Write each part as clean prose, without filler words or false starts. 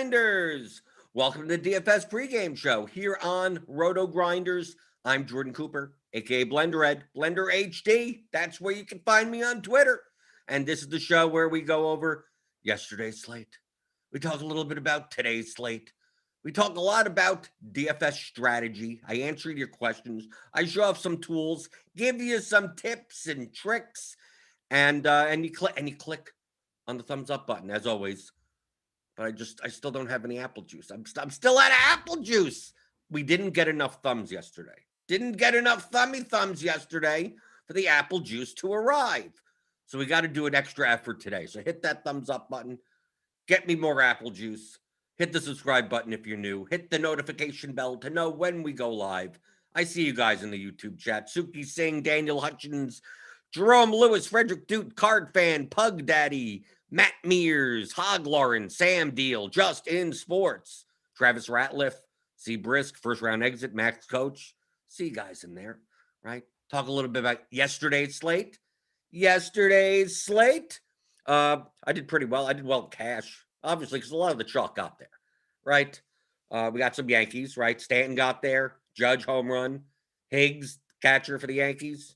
RotoGrinders. Welcome to the DFS pregame show here on RotoGrinders. I'm Jordan Cooper, aka blenderhd, blenderhd. That's where you can find me on Twitter. And this is the show where we go over yesterday's slate. We talk a little bit about today's slate. We talk a lot about DFS strategy. I answer your questions. I show off some tools, give you some tips and tricks, and you click on the thumbs up button as always. But I still don't have any apple juice. I'm still out of apple juice. We didn't get enough thumbs yesterday. Didn't get enough thumbs yesterday for the apple juice to arrive. So we got to do an extra effort today. So hit that thumbs up button. Get me more apple juice. Hit the subscribe button if you're new. Hit the notification bell to know when we go live. I see you guys in the YouTube chat. Suki Singh, Daniel Hutchins, Jerome Lewis, Frederick Duke, Card Fan, Pug Daddy, Matt Mears, Hog Lauren, Sam Deal, Just in Sports, Travis Ratliff, C. Brisk, first round exit, Max Coach. See you guys in there, right? Talk a little bit about yesterday's slate. I did pretty well. I did well in cash, obviously, because a lot of the chalk got there, right? We got some Yankees, right? Stanton got there. Judge home run. Higgs, catcher for the Yankees.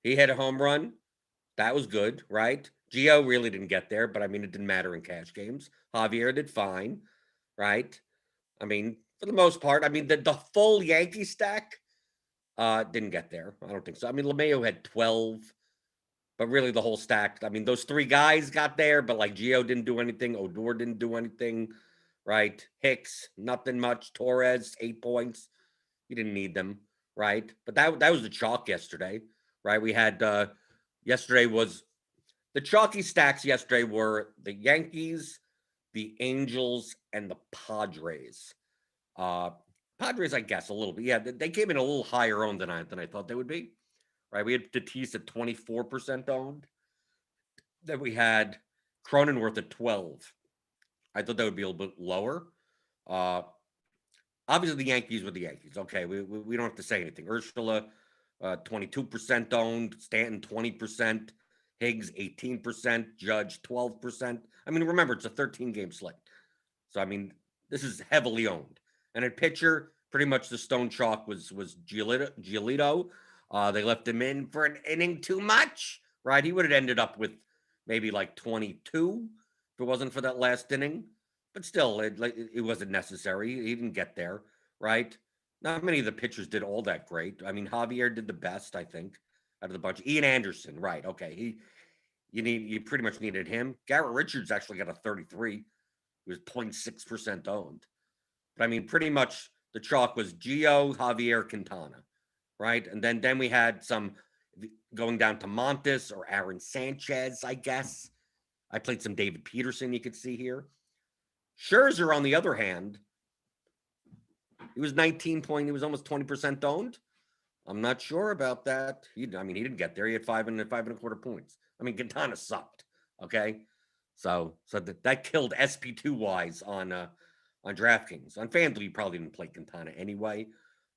He hit a home run. That was good, right? Gio really didn't get there, but I mean, it didn't matter in cash games. Javier did fine, right? I mean, for the most part, I mean, the full Yankee stack didn't get there. I don't think so. I mean, LeMayo had 12, but really the whole stack. I mean, those three guys got there, but like Gio didn't do anything. Odor didn't do anything, right? Hicks, nothing much. Torres, 8 points. You didn't need them, right? But that was the chalk yesterday, right? We had yesterday was the chalky stacks yesterday were the Yankees, the Angels, and the Padres. Padres, I guess, a little bit. Yeah, they came in a little higher owned than I thought they would be. Right? We had Tatis at 24% owned. Then we had Cronenworth at 12. I thought that would be a little bit lower. Obviously, the Yankees were the Yankees. Okay, we don't have to say anything. Urshela, 22% owned. Stanton, 20%. Higgs, 18%. Judge, 12%. I mean, remember, it's a 13-game slate. So, I mean, this is heavily owned. And at pitcher, pretty much the stone chalk was Giolito. They left him in for an inning too much, right? He would have ended up with maybe like 22 if it wasn't for that last inning. But still, it wasn't necessary. He didn't get there, right? Not many of the pitchers did all that great. I mean, Javier did the best, I think, out of the bunch. Ian Anderson, right? Okay, you pretty much needed him. Garrett Richards actually got a 33. He was 0.6% owned. But I mean, pretty much the chalk was Gio, Javier, Quintana, right? And then we had some going down to Montes or Aaron Sanchez, I guess. I played some David Peterson, you could see here. Scherzer, on the other hand, he was 19 point. He was almost 20% owned. I'm not sure about that. He didn't get there. He had 5.25 points. I mean, Quintana sucked. Okay, so that killed SP2 wise on DraftKings. On FanDuel, you probably didn't play Quintana anyway.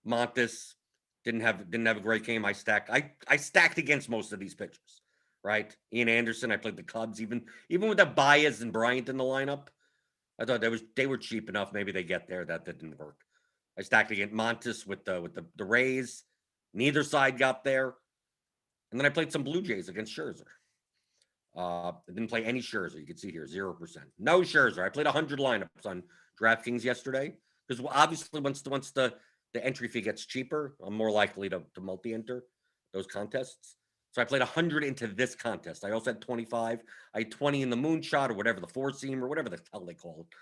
Montes didn't have a great game. I stacked against most of these pitchers, right? Ian Anderson, I played the Cubs, even with the Baez and Bryant in the lineup. I thought they were cheap enough. Maybe they get there. That didn't work. I stacked against Montes with the Rays. Neither side got there. And then I played some Blue Jays against Scherzer. I didn't play any Scherzer. You can see here, 0%. No Scherzer. I played 100 lineups on DraftKings yesterday because obviously once the entry fee gets cheaper, I'm more likely to multi-enter those contests. So I played 100 into this contest. I also had 25. I had 20 in the moonshot or whatever, the four-seam or whatever the hell they call it,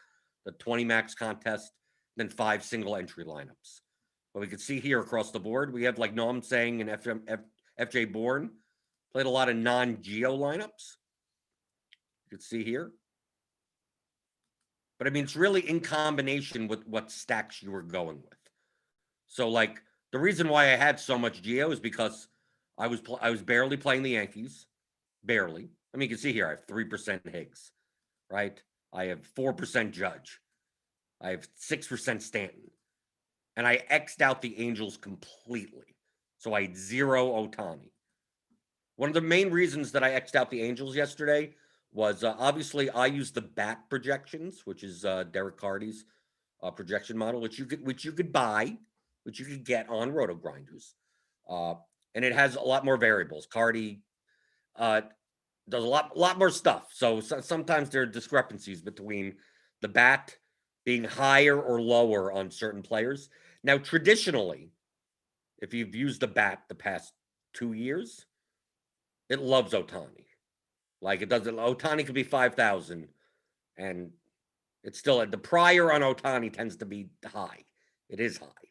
the 20 max contest, then 5 single entry lineups. But we can see here across the board, we have like Noam Sang and FJ Bourne played a lot of non-Geo lineups. You can see here. But I mean, it's really in combination with what stacks you were going with. So like the reason why I had so much Geo is because I was barely playing the Yankees. Barely. I mean, you can see here, I have 3% Higgs, right? I have 4% Judge. I have 6% Stanton. And I X'd out the Angels completely. So I had 0 Ohtani. One of the main reasons that I X'd out the Angels yesterday was obviously I use the bat projections, which is Derek Carty's projection model, which you could buy, which you could get on RotoGrinders, uh, and it has a lot more variables. Carty does a lot more stuff. So sometimes there are discrepancies between the bat being higher or lower on certain players. Now, traditionally, if you've used the bat the past 2 years, it loves Ohtani. Like it doesn't. Ohtani could be 5,000, and it's still the prior on Ohtani tends to be high. It is high,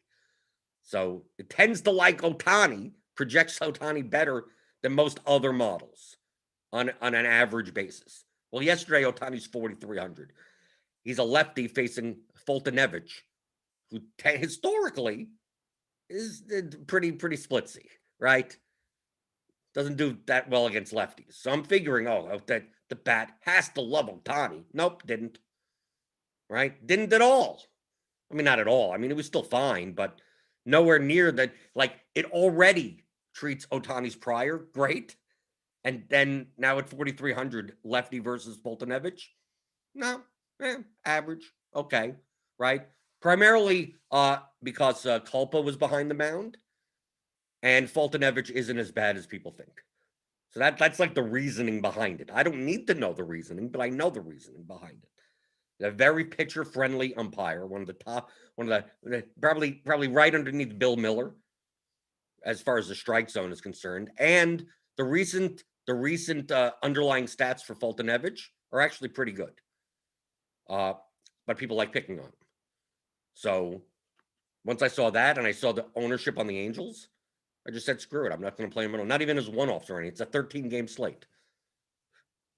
so it tends to like Ohtani. Projects Ohtani better than most other models on an average basis. Well, yesterday Ohtani's 4,300. He's a lefty facing Fultonevich, who historically is pretty splitsy, right? Doesn't do that well against lefties. So I'm figuring, that the bat has to love Ohtani. Nope, didn't. Right? Didn't at all. I mean, not at all. I mean, it was still fine, but nowhere near that. Like, it already treats Ohtani's prior great. And then now at 4,300, lefty versus Fultonevich. No, average. Okay, right? Primarily because Culpa was behind the mound, and Fultonevich isn't as bad as people think. So that's like the reasoning behind it. I don't need to know the reasoning, but I know the reasoning behind it. A very pitcher-friendly umpire, one of the probably right underneath Bill Miller, as far as the strike zone is concerned, and the recent underlying stats for Fultonevich are actually pretty good. But people like picking on him. So once I saw that and I saw the ownership on the Angels, I just said, screw it. I'm not going to play him at all. Not even as one-offs or anything. It's a 13-game slate.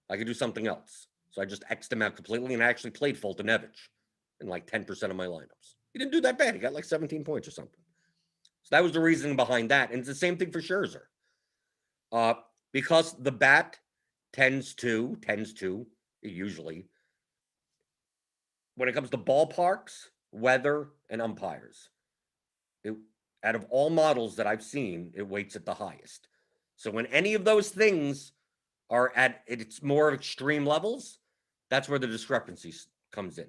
I could do something else. So I just X'd him out completely, and I actually played Fultonevich in like 10% of my lineups. He didn't do that bad. He got like 17 points or something. So that was the reasoning behind that. And it's the same thing for Scherzer. Because the bat tends to, usually, when it comes to ballparks, weather, and umpires, out of all models that I've seen, it weights at the highest. So when any of those things are at its more extreme levels, that's where the discrepancy comes in.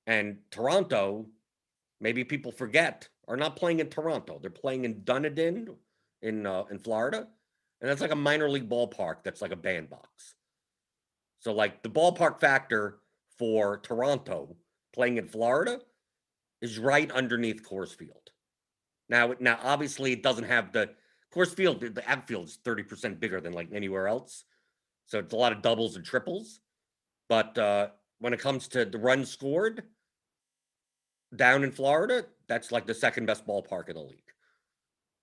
And Toronto, maybe people forget, are not playing in Toronto. They're playing in Dunedin in Florida, and that's like a minor league ballpark that's like a bandbox. So like the ballpark factor for Toronto playing in Florida is right underneath Coors Field. Now obviously it doesn't have the Coors Field. The outfield is 30% bigger than like anywhere else, so it's a lot of doubles and triples. But when it comes to the runs scored down in Florida, that's like the second best ballpark in the league.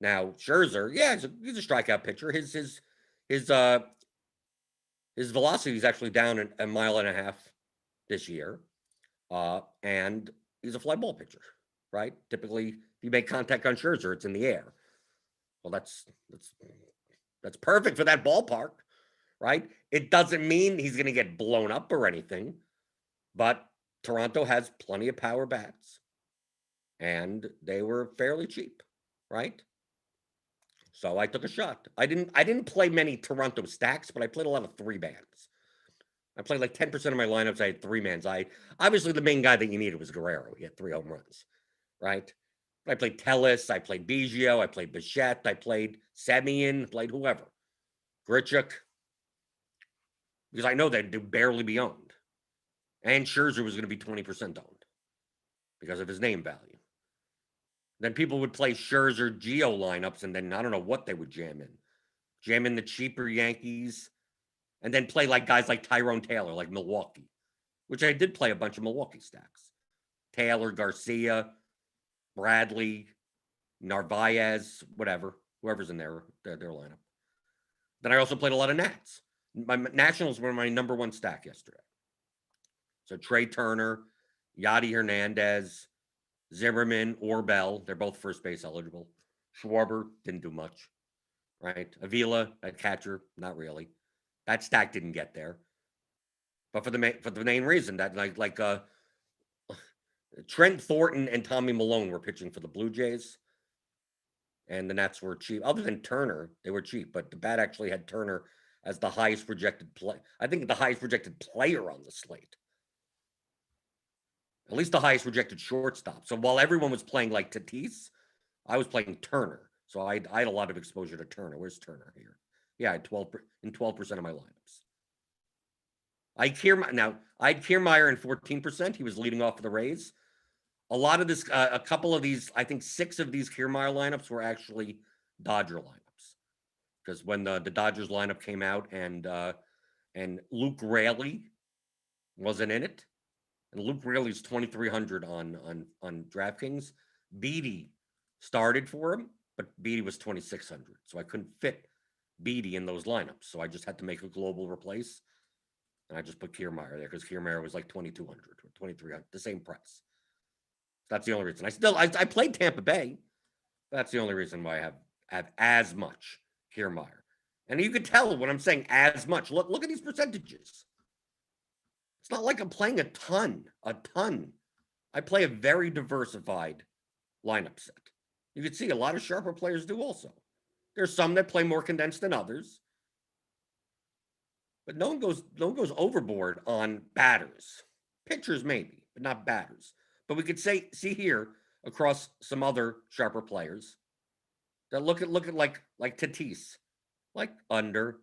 Now Scherzer, yeah, he's a strikeout pitcher. His velocity is actually down a mile and a half this year, and he's a fly ball pitcher, right? Typically, if you make contact on Scherzer, it's in the air. Well, that's perfect for that ballpark, right? It doesn't mean he's going to get blown up or anything, but Toronto has plenty of power bats, and they were fairly cheap, right? So I took a shot. I didn't play many Toronto stacks, but I played a lot of 3-mans. I played like 10% of my lineups. I had 3-mans. Obviously the main guy that you needed was Guerrero. He had 3 home runs, right? I played Tellis, I played Biggio, I played Bichette, I played Semien, played whoever. Grichuk. Because I know they'd barely be owned. And Scherzer was going to be 20% owned because of his name value. Then people would play Scherzer Geo lineups, and then I don't know what they would jam in. Jam in the cheaper Yankees, and then play like guys like Tyrone Taylor, like Milwaukee, which I did play a bunch of Milwaukee stacks. Taylor, Garcia, Bradley, Narvaez, whatever, whoever's in their lineup. Then I also played a lot of Nats. My Nationals were my number one stack yesterday. So Trey Turner, Yadi Hernandez, Zimmerman, Orbell, they're both first base eligible. Schwarber didn't do much, right? Avila, that catcher, not really. That stack didn't get there. But for the main reason that like Trent Thornton and Tommy Malone were pitching for the Blue Jays, and the Nats were cheap. Other than Turner, they were cheap, but the bat actually had Turner as the highest projected play. I think the highest projected player on the slate. At least the highest projected shortstop. So while everyone was playing like Tatis, I was playing Turner. So I had a lot of exposure to Turner. Where's Turner here? Yeah, I had 12% of my lineups. I'd Kiermaier in 14%. He was leading off of the Rays. A lot of this, a couple of these, I think 6 of these Kiermaier lineups were actually Dodger lineups. Because when the Dodgers lineup came out and Luke Raley wasn't in it, and Luke Raley's 2,300 on DraftKings. Beatty started for him, but Beatty was 2,600, so I couldn't fit Beatty in those lineups. So I just had to make a global replace, and I just put Kiermaier there because Kiermaier was like 2,200 or 2,300, the same price. That's the only reason. I played Tampa Bay. That's the only reason why I have as much Kiermaier. And you can tell when I'm saying as much. Look at these percentages. It's not like I'm playing a ton. I play a very diversified lineup set. You can see a lot of sharper players do also. There's some that play more condensed than others. But no one goes overboard on batters. Pitchers maybe, but not batters. But we could see here across some other sharper players that look at like Tatis, like under,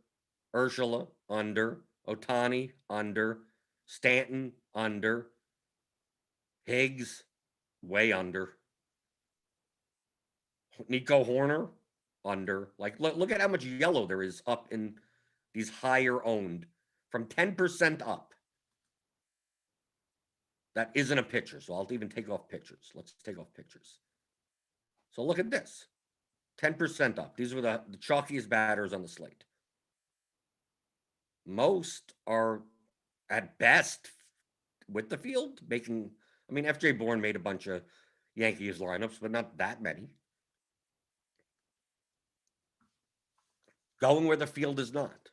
Urshela under, Ohtani under, Stanton under, Higgs way under, Nico Horner under. Like look at how much yellow there is up in these higher owned from 10% up. That isn't a pitcher, so I'll even take off pitchers. Let's take off pitchers. So look at this, 10% up. These were the chalkiest batters on the slate. Most are at best with the field, making, I mean, FJ Bourne made a bunch of Yankees lineups, but not that many. Going where the field is not.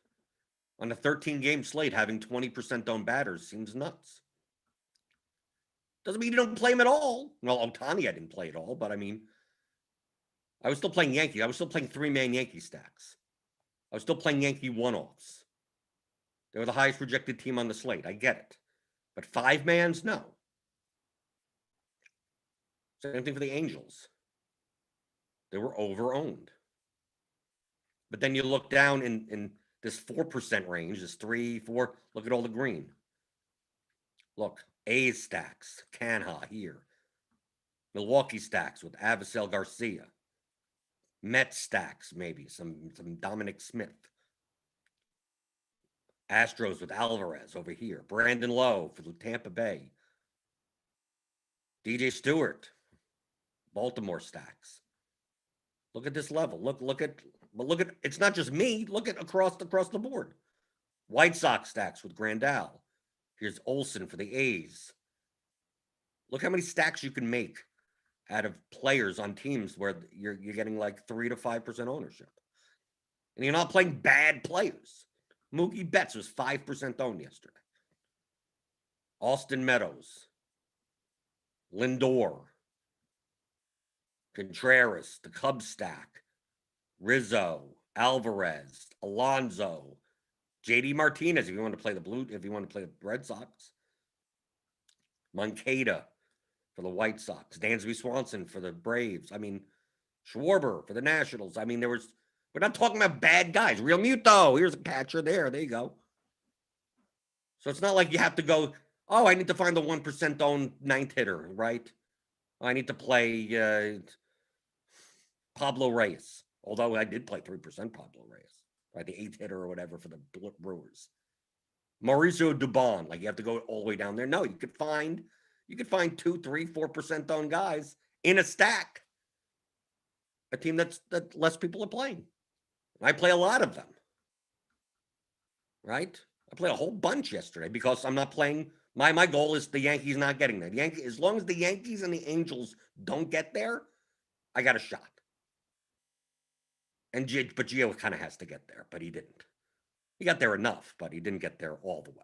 On a 13-game slate, having 20% owned batters seems nuts. Doesn't mean you don't play him at all. Well, Ohtani I didn't play at all, but I mean, I was still playing Yankee. I was still playing 3-man Yankee stacks. I was still playing Yankee one-offs. They were the highest projected team on the slate. I get it. But 5-mans, no. Same thing for the Angels. They were over-owned. But then you look down in this 4% range, this 3, 4, look at all the green. Look, A's stacks, Canha here. Milwaukee stacks with Avisel Garcia. Mets stacks, maybe, some Dominic Smith. Astros with Alvarez over here. Brandon Lowe for the Tampa Bay. DJ Stewart. Baltimore stacks. Look at this level. Look at it's not just me. Look at across the board. White Sox stacks with Grandal. Here's Olsen for the A's. Look how many stacks you can make out of players on teams where you're getting like 3 to 5% ownership. And you're not playing bad players. Mookie Betts was 5% owned yesterday. Austin Meadows. Lindor. Contreras, the Cubs stack. Rizzo, Alvarez, Alonso, JD Martinez, if you want to play the Red Sox. Moncada for the White Sox. Dansby Swanson for the Braves. I mean, Schwarber for the Nationals. I mean, we're not talking about bad guys. Real Muto, here's a catcher there. There you go. So it's not like you have to go, oh, I need to find the 1% owned ninth hitter, right? I need to play Pablo Reyes. Although I did play 3% Pablo Reyes, right? The 8th hitter or whatever for the Brewers. Mauricio Dubon, like you have to go all the way down there. No, you could find 2, 3, 4% owned guys in a stack. A team that less people are playing. I play a lot of them. Right? I played a whole bunch yesterday because I'm not playing. My goal is the Yankees not getting there. As long as the Yankees and the Angels don't get there, I got a shot. But Gio kind of has to get there, but he didn't. He got there enough, but he didn't get there all the way.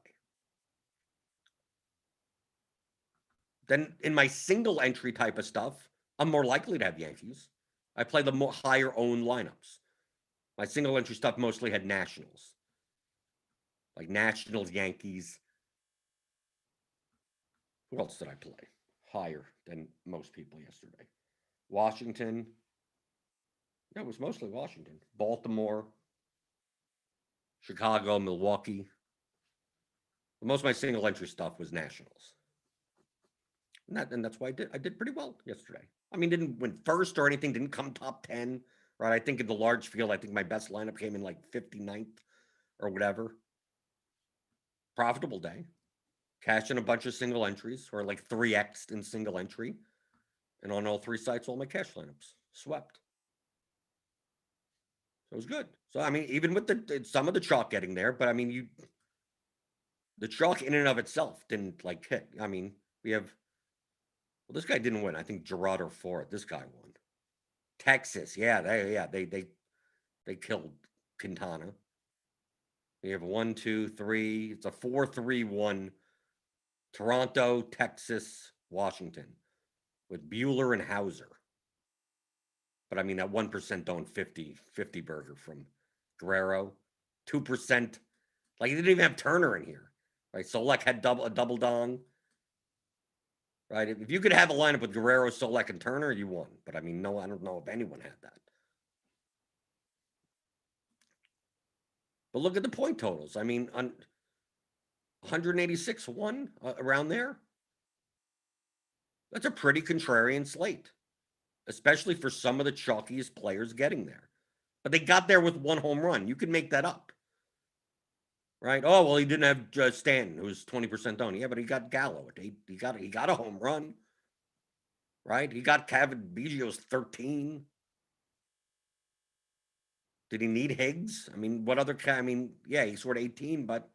Then in my single entry type of stuff, I'm more likely to have Yankees. I play the more higher owned lineups. My single entry stuff mostly had Nationals. like Nationals, Yankees. Who else did I play? Higher than most people yesterday. Washington. Yeah, it was mostly Washington. Baltimore, Chicago, Milwaukee. But most of my single entry stuff was Nationals. And that's why I did pretty well yesterday. I mean, didn't win first or anything, didn't come top 10, right? I think in the large field, I think my best lineup came in like 59th or whatever. Profitable day. Cashed in a bunch of single entries, or like 3x in single entry. And on all three sites, all my cash lineups swept. So it was good. So, I mean, even with some of the chalk getting there, but I mean, the chalk in and of itself didn't like hit. I mean, we have, well, this guy didn't win. I think Gerard or Ford. This guy won. Texas, yeah, they killed Quintana. We have 1, 2, 3. It's a 4-3-1. Toronto, Texas, Washington, with Bueller and Hauser. But I mean, that 1% owned 50 burger from Guerrero. 2%. Like, he didn't even have Turner in here. Right? Solek had a double dong. Right? If you could have a lineup with Guerrero, Solek, and Turner, you won. But I mean, no, I don't know if anyone had that. But look at the point totals. I mean, on 186 won around there. That's a pretty contrarian slate, especially for some of the chalkiest players getting there. But they got there with one home run. You can make that up. Right? Oh, well, he didn't have Stanton, who was 20% owned. Yeah, but he got Gallo. He got a home run. Right? He got Kevin Biggio's 13. Did he need Higgs? I mean, what other I mean, yeah, he scored 18, but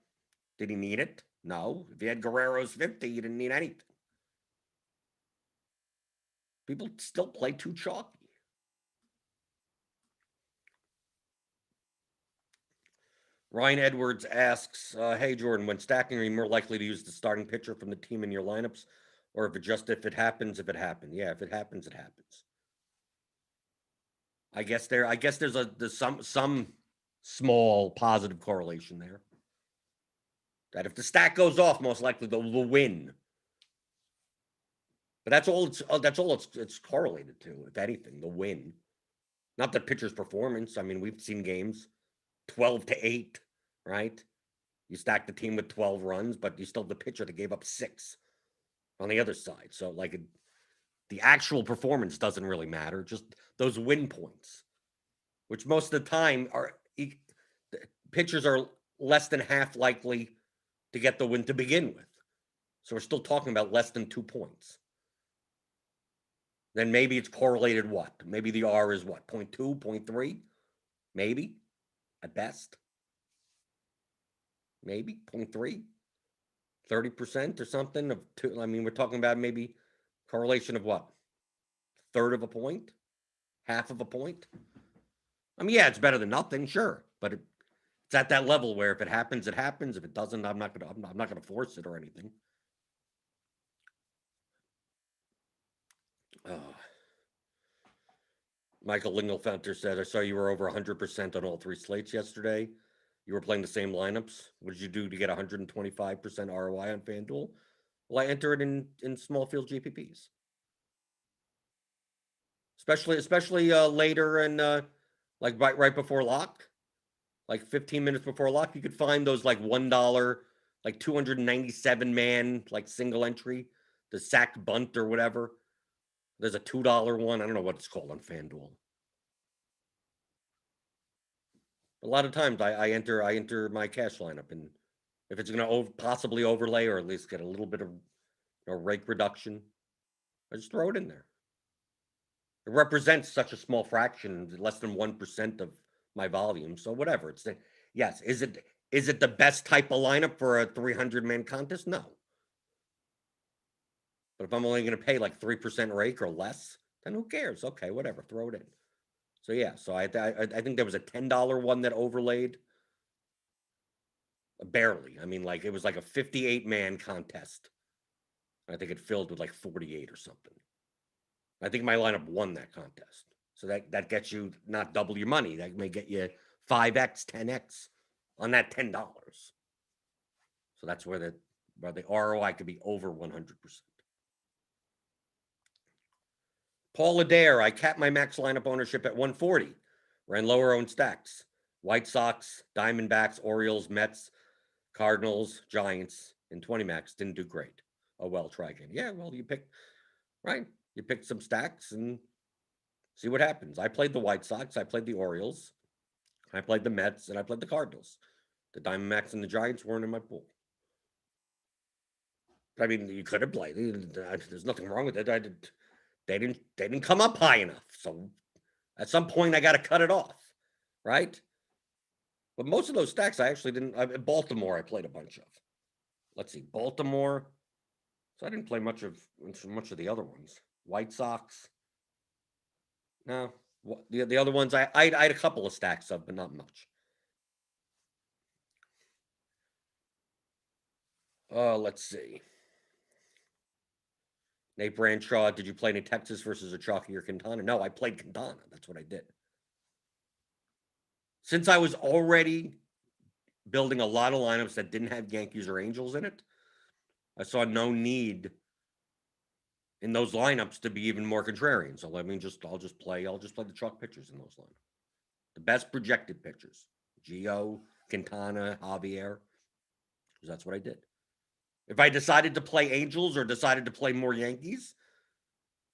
did he need it? No. If he had Guerrero's 50, you didn't need anything. People still play too chalky. Ryan Edwards asks, hey, Jordan, when stacking, are you more likely to use the starting pitcher from the team in your lineups? Or if it happens, if it happened? Yeah, if it happens, it happens. I guess there's some small positive correlation there. That if the stack goes off, most likely they'll win. But that's all it's correlated to, if anything, the win. Not the pitcher's performance. I mean, we've seen games 12-8, right? You stack the team with 12 runs, but you still have the pitcher that gave up 6 on the other side. So, like, the actual performance doesn't really matter. Just those win points, which most of the time pitchers are less than half likely to get the win to begin with. So we're still talking about less than 2 points. Then maybe it's correlated what? Maybe the R is what? 0.2, 0.3? Maybe, at best. Maybe 0.3, 30% or something of 2. I mean, we're talking about maybe correlation of what? Third of a point? Half of a point? I mean, yeah, it's better than nothing, sure. But it's at that level where if it happens, it happens. If it doesn't, I'm not gonna force it or anything. Michael Lingelfelter said, I saw you were over 100% on all 3 slates yesterday. You were playing the same lineups. What did you do to get 125% ROI on FanDuel? Well, I enter it in small field GPPs. Especially later and like right before lock. Like 15 minutes before lock, you could find those like $1, like 297 man, like single entry, the sack bunt or whatever. There's a $2 one. I don't know what it's called on FanDuel. A lot of times I enter my cash lineup, and if it's going to possibly overlay or at least get a little bit of rake reduction, I just throw it in there. It represents such a small fraction, less than 1% of my volume. So whatever. Yes. Is it the best type of lineup for a 300-man contest? No. But if I'm only going to pay like 3% rake or less, then who cares? Okay, whatever. Throw it in. So yeah. So I think there was a $10 one that overlaid. Barely. I mean, like, it was like a 58-man contest. I think it filled with like 48 or something. I think my lineup won that contest. So that gets you not double your money. That may get you 5x, 10x on that $10. So that's where the ROI could be over 100%. Paul Adair, I capped my max lineup ownership at 140. Ran lower owned stacks. White Sox, Diamondbacks, Orioles, Mets, Cardinals, Giants, and 20 max. Didn't do great. Oh, well, try again. Yeah, well, you picked, right? You picked some stacks and see what happens. I played the White Sox. I played the Orioles. I played the Mets, and I played the Cardinals. The Diamondbacks and the Giants weren't in my pool. I mean, you could have played. There's nothing wrong with it. They didn't come up high enough. So at some point, I got to cut it off, right? But most of those stacks, I actually didn't. Baltimore, I played a bunch of. Let's see, Baltimore. So I didn't play much of the other ones. White Sox. No, the other ones I had a couple of stacks of, but not much. Let's see. Nate Branshaw, did you play any Texas versus a Chalky or Quintana? No, I played Quintana. That's what I did. Since I was already building a lot of lineups that didn't have Yankees or Angels in it, I saw no need in those lineups to be even more contrarian. So I'll just play the chalk pitchers in those lineups. The best projected pitchers. Gio, Quintana, Javier. That's what I did. If I decided to play Angels or decided to play more Yankees,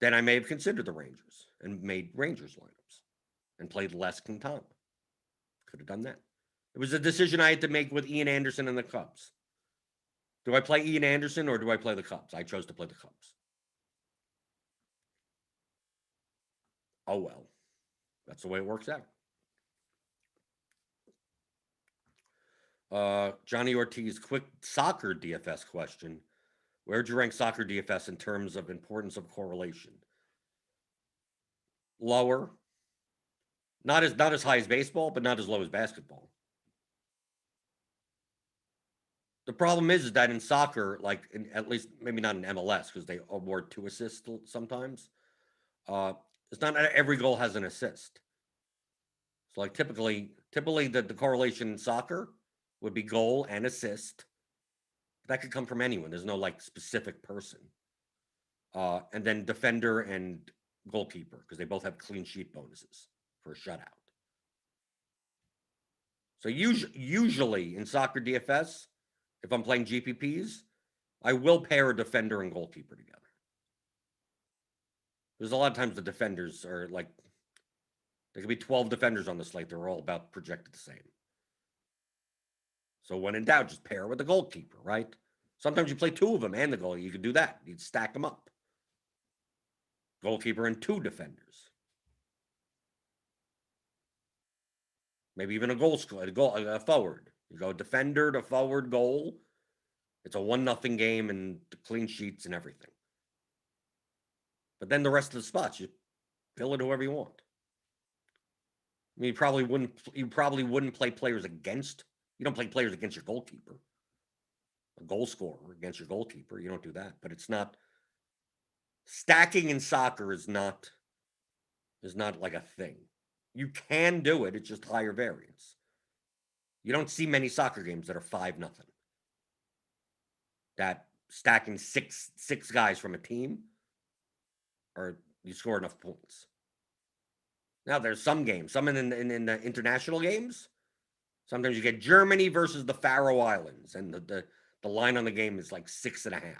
then I may have considered the Rangers and made Rangers lineups and played less Quintana. Could have done that. It was a decision I had to make with Ian Anderson and the Cubs. Do I play Ian Anderson or do I play the Cubs? I chose to play the Cubs. Oh, well. That's the way it works out. Johnny Ortiz, quick soccer DFS question. Where'd you rank soccer DFS in terms of importance of correlation? Lower. Not as high as baseball, but not as low as basketball. The problem is that in soccer, at least maybe not in MLS, because they award 2 assists sometimes. It's not every goal has an assist. So typically the correlation in soccer would be goal and assist. That could come from anyone. There's no specific person. And then defender and goalkeeper, because they both have clean sheet bonuses for a shutout. So usually in soccer DFS, if I'm playing GPPs, I will pair a defender and goalkeeper together. There's a lot of times the defenders are there could be 12 defenders on the slate. They're all about projected the same. So when in doubt, just pair with the goalkeeper, right? Sometimes you play 2 of them and the goalie. You could do that. You'd stack them up. Goalkeeper and 2 defenders. Maybe even a forward. You go defender to forward goal. It's a 1-0 game and the clean sheets and everything. But then the rest of the spots, you fill it whoever you want. I mean, you probably wouldn't play players against. You don't play players against your goalkeeper. A goal scorer against your goalkeeper. You don't do that. But it's not. Stacking in soccer is not like a thing. You can do it. It's just higher variance. You don't see many soccer games that are 5-0. That stacking six guys from a team, or you score enough points. Now there's some games, some in the international games. Sometimes you get Germany versus the Faroe Islands, and the line on the game is 6.5. And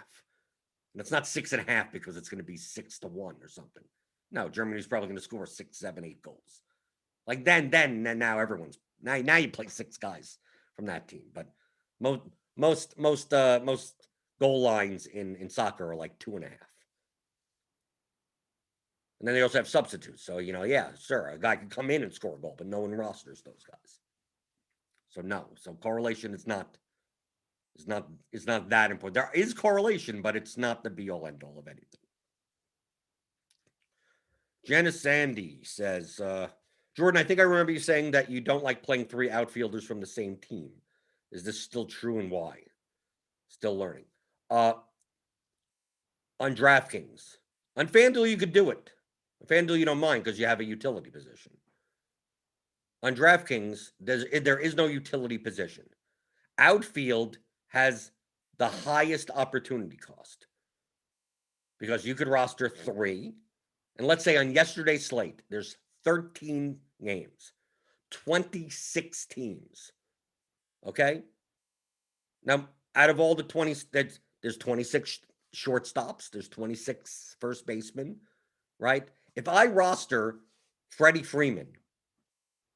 it's not 6.5 because it's going to be 6-1 or something. No, Germany's probably going to score 6, 7, 8 goals. Then now everyone's now you play 6 guys from that team. But most goal lines in soccer are 2.5. And then they also have substitutes. So, yeah, sure, a guy can come in and score a goal, but no one rosters those guys. So no. So correlation is not that important. There is correlation, but it's not the be-all end-all of anything. Janice Sandy says, Jordan, I think I remember you saying that you don't like playing 3 outfielders from the same team. Is this still true, and why? Still learning. On DraftKings. On FanDuel, you could do it. On FanDuel, you don't mind because you have a utility position. On DraftKings, there is no utility position. Outfield has the highest opportunity cost. Because you could roster 3. And let's say on yesterday's slate, there's 13 games, 26 teams. Okay? Now, out of all the 20, there's 26 shortstops, there's 26 first basemen, right? If I roster Freddie Freeman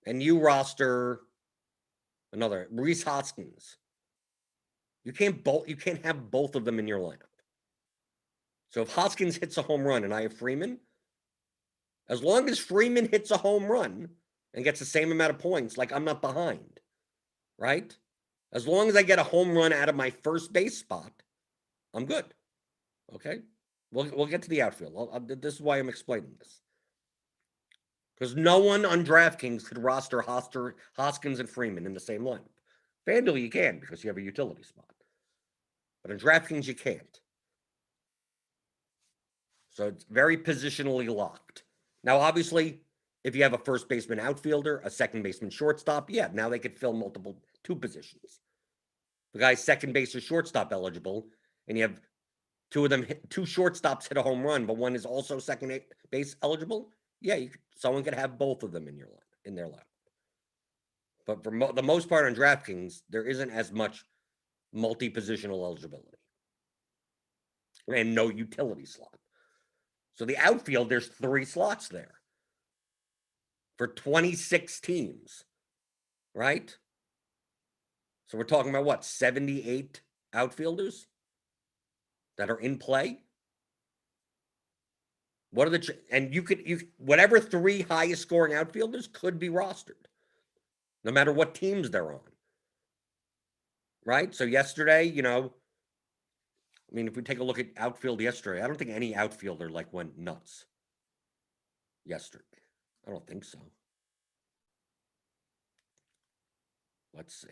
and you roster another Rhys Hoskins, you can't have both of them in your lineup. So if Hoskins hits a home run and I have Freeman, as long as Freeman hits a home run and gets the same amount of points, like I'm not behind, right? As long as I get a home run out of my first base spot, I'm good. Okay? We'll get to the outfield. This is why I'm explaining this. Because no one on DraftKings could roster Hoskins and Freeman in the same lineup. FanDuel, you can because you have a utility spot. But in DraftKings, you can't. So it's very positionally locked. Now, obviously, if you have a first baseman outfielder, a second baseman shortstop, yeah, now they could fill two positions. The guy's second base or shortstop eligible, and you have two shortstops hit a home run, but one is also second base eligible. Yeah, someone could have both of them in their lineup. But for the most part on DraftKings, there isn't as much multi-positional eligibility and no utility slot. So the outfield, there's 3 slots there for 26 teams, right? So we're talking about what, 78 outfielders that are in play? What are and you whatever 3 highest scoring outfielders could be rostered, no matter what teams they're on. Right? So yesterday, I mean, if we take a look at outfield yesterday, I don't think any outfielder went nuts yesterday. I don't think so. Let's see.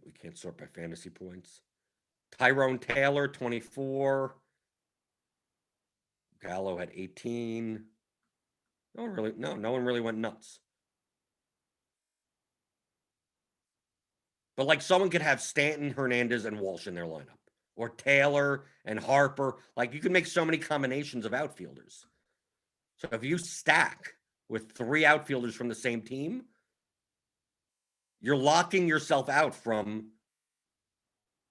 We can't sort by fantasy points. Tyrone Taylor, 24. Gallo had 18. No one really went nuts. But someone could have Stanton, Hernandez, and Walsh in their lineup. Or Taylor and Harper. You can make so many combinations of outfielders. So if you stack with 3 outfielders from the same team, you're locking yourself out from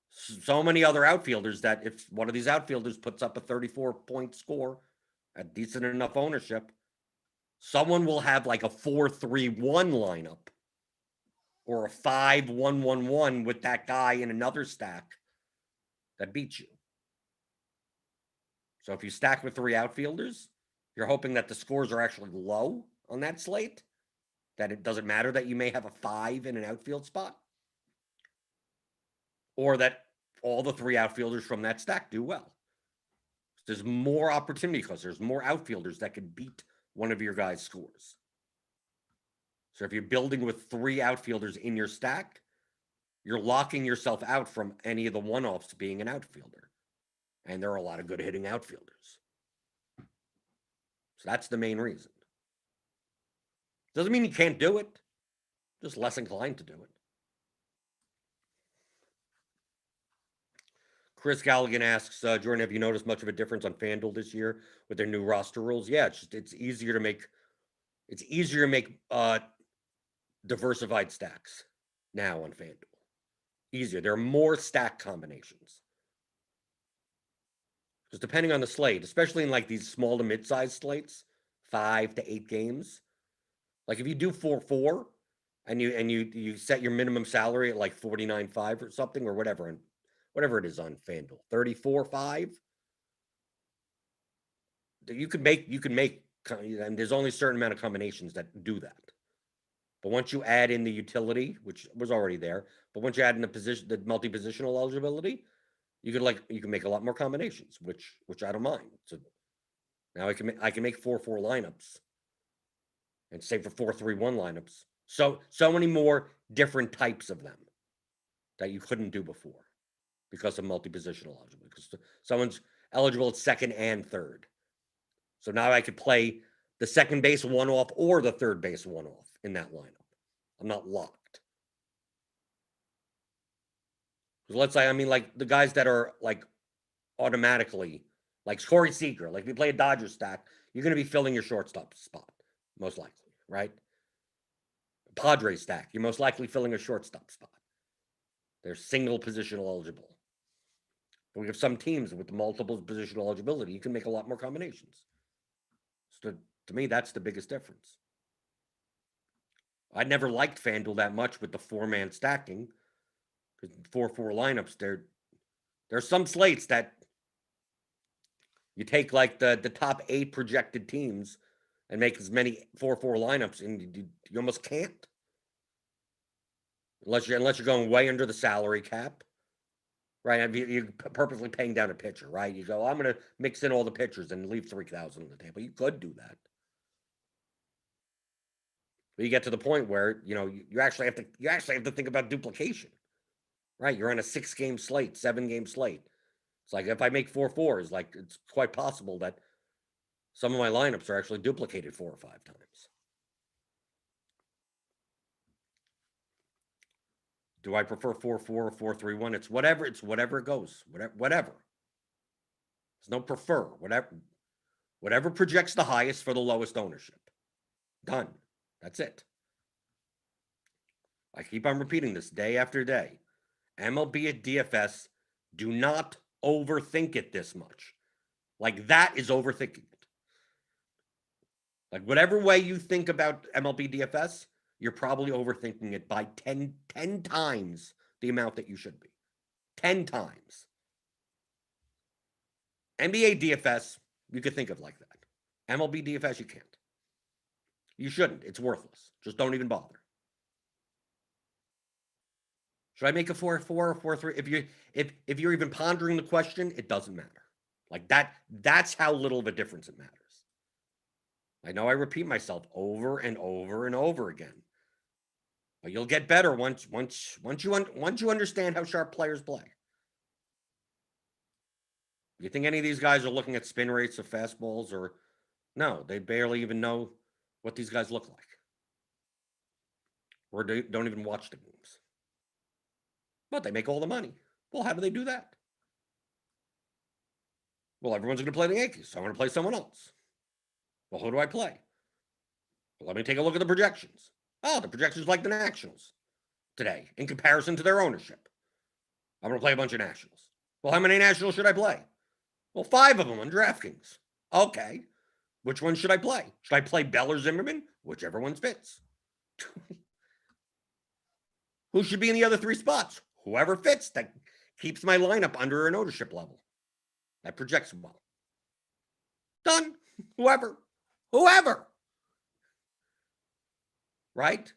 so many other outfielders that if one of these outfielders puts up a 34-point score at decent enough ownership, someone will have a 4-3-1 lineup or a 5-1-1-1 with that guy in another stack that beats you. So if you stack with 3 outfielders, you're hoping that the scores are actually low on that slate, that it doesn't matter that you may have a 5 in an outfield spot, or that all the 3 outfielders from that stack do well. There's more opportunity because there's more outfielders that could beat one of your guys' scores. So if you're building with 3 outfielders in your stack, you're locking yourself out from any of the one-offs being an outfielder. And there are a lot of good hitting outfielders. So that's the main reason. Doesn't mean you can't do it. Just less inclined to do it. Chris Galligan asks, Jordan, have you noticed much of a difference on FanDuel this year with their new roster rules? Yeah, it's easier to make diversified stacks now on FanDuel. Easier. There are more stack combinations. Because depending on the slate, especially in these small to mid-sized slates, 5 to 8 games, if you do 4-4 and you set your minimum salary at $49.5 or something or whatever it is on FanDuel, 34.5, you can make, and there's only a certain amount of combinations that do that. But once you add in the utility, which was already there, but once you add in the multi-positional eligibility, you can make a lot more combinations, which I don't mind. So now I can make 4-4 lineups and say for 4-3-1 lineups. So many more different types of them that you couldn't do before because of multi-positional eligibility. Because someone's eligible at second and third. So now I could play the second base one-off or the third base one-off in that lineup. I'm not locked. Because let's say, I mean, like the guys that are like automatically, like Corey Seager, like if you play a Dodger stack, you're going to be filling your shortstop spot, most likely, right? Padres stack, you're most likely filling a shortstop spot. They're single positional eligible. But we have some teams with multiple positional eligibility. You can make a lot more combinations. So to me, that's the biggest difference. I never liked FanDuel that much with the 4-man stacking because 4-4 lineups. There's some slates that you take like the top 8 projected teams and make as many 4-4 lineups, and you almost can't unless you're going way under the salary cap, right? You're purposely paying down a pitcher, right? You go, I'm going to mix in all the pitchers and leave 3,000 on the table. You could do that. But you get to the point where you actually have to think about duplication, right? You're on a 6-game slate, 7-game slate. It's like if I make 4-4s, like it's quite possible that some of my lineups are actually duplicated 4 or 5 times. Do I prefer 4-4 or 4-3-1? It's whatever. It's whatever it goes. Whatever. There's no prefer. Whatever projects the highest for the lowest ownership. Done. That's it. I keep on repeating this day after day. MLB at DFS, do not overthink it this much. Like that is overthinking it. Like whatever way you think about MLB DFS, you're probably overthinking it by 10 times the amount that you should be. 10 times. NBA DFS, you could think of like that. MLB DFS, you can't. You shouldn't. It's worthless. Just don't even bother. Should I make a 4-4 or 4-3? If you're even pondering the question, it doesn't matter. Like that's how little of a difference it matters. I know I repeat myself over and over and over again. But you'll get better once you understand how sharp players play. You think any of these guys are looking at spin rates of fastballs or no, they barely even know what these guys look like. Or they don't even watch the games. But they make all the money. Well, how do they do that? Well, everyone's going to play the Yankees, so I'm going to play someone else. Well, who do I play? Well, let me take a look at the projections. Oh, the projections like the Nationals today in comparison to their ownership. I'm going to play a bunch of Nationals. Well, how many Nationals should I play? Well, 5 of them on DraftKings. Okay. Which one should I play? Should I play Bell or Zimmerman? Whichever one fits. Who should be in the other 3 spots? Whoever fits that keeps my lineup under an ownership level. That projects well. Done. Whoever. Right?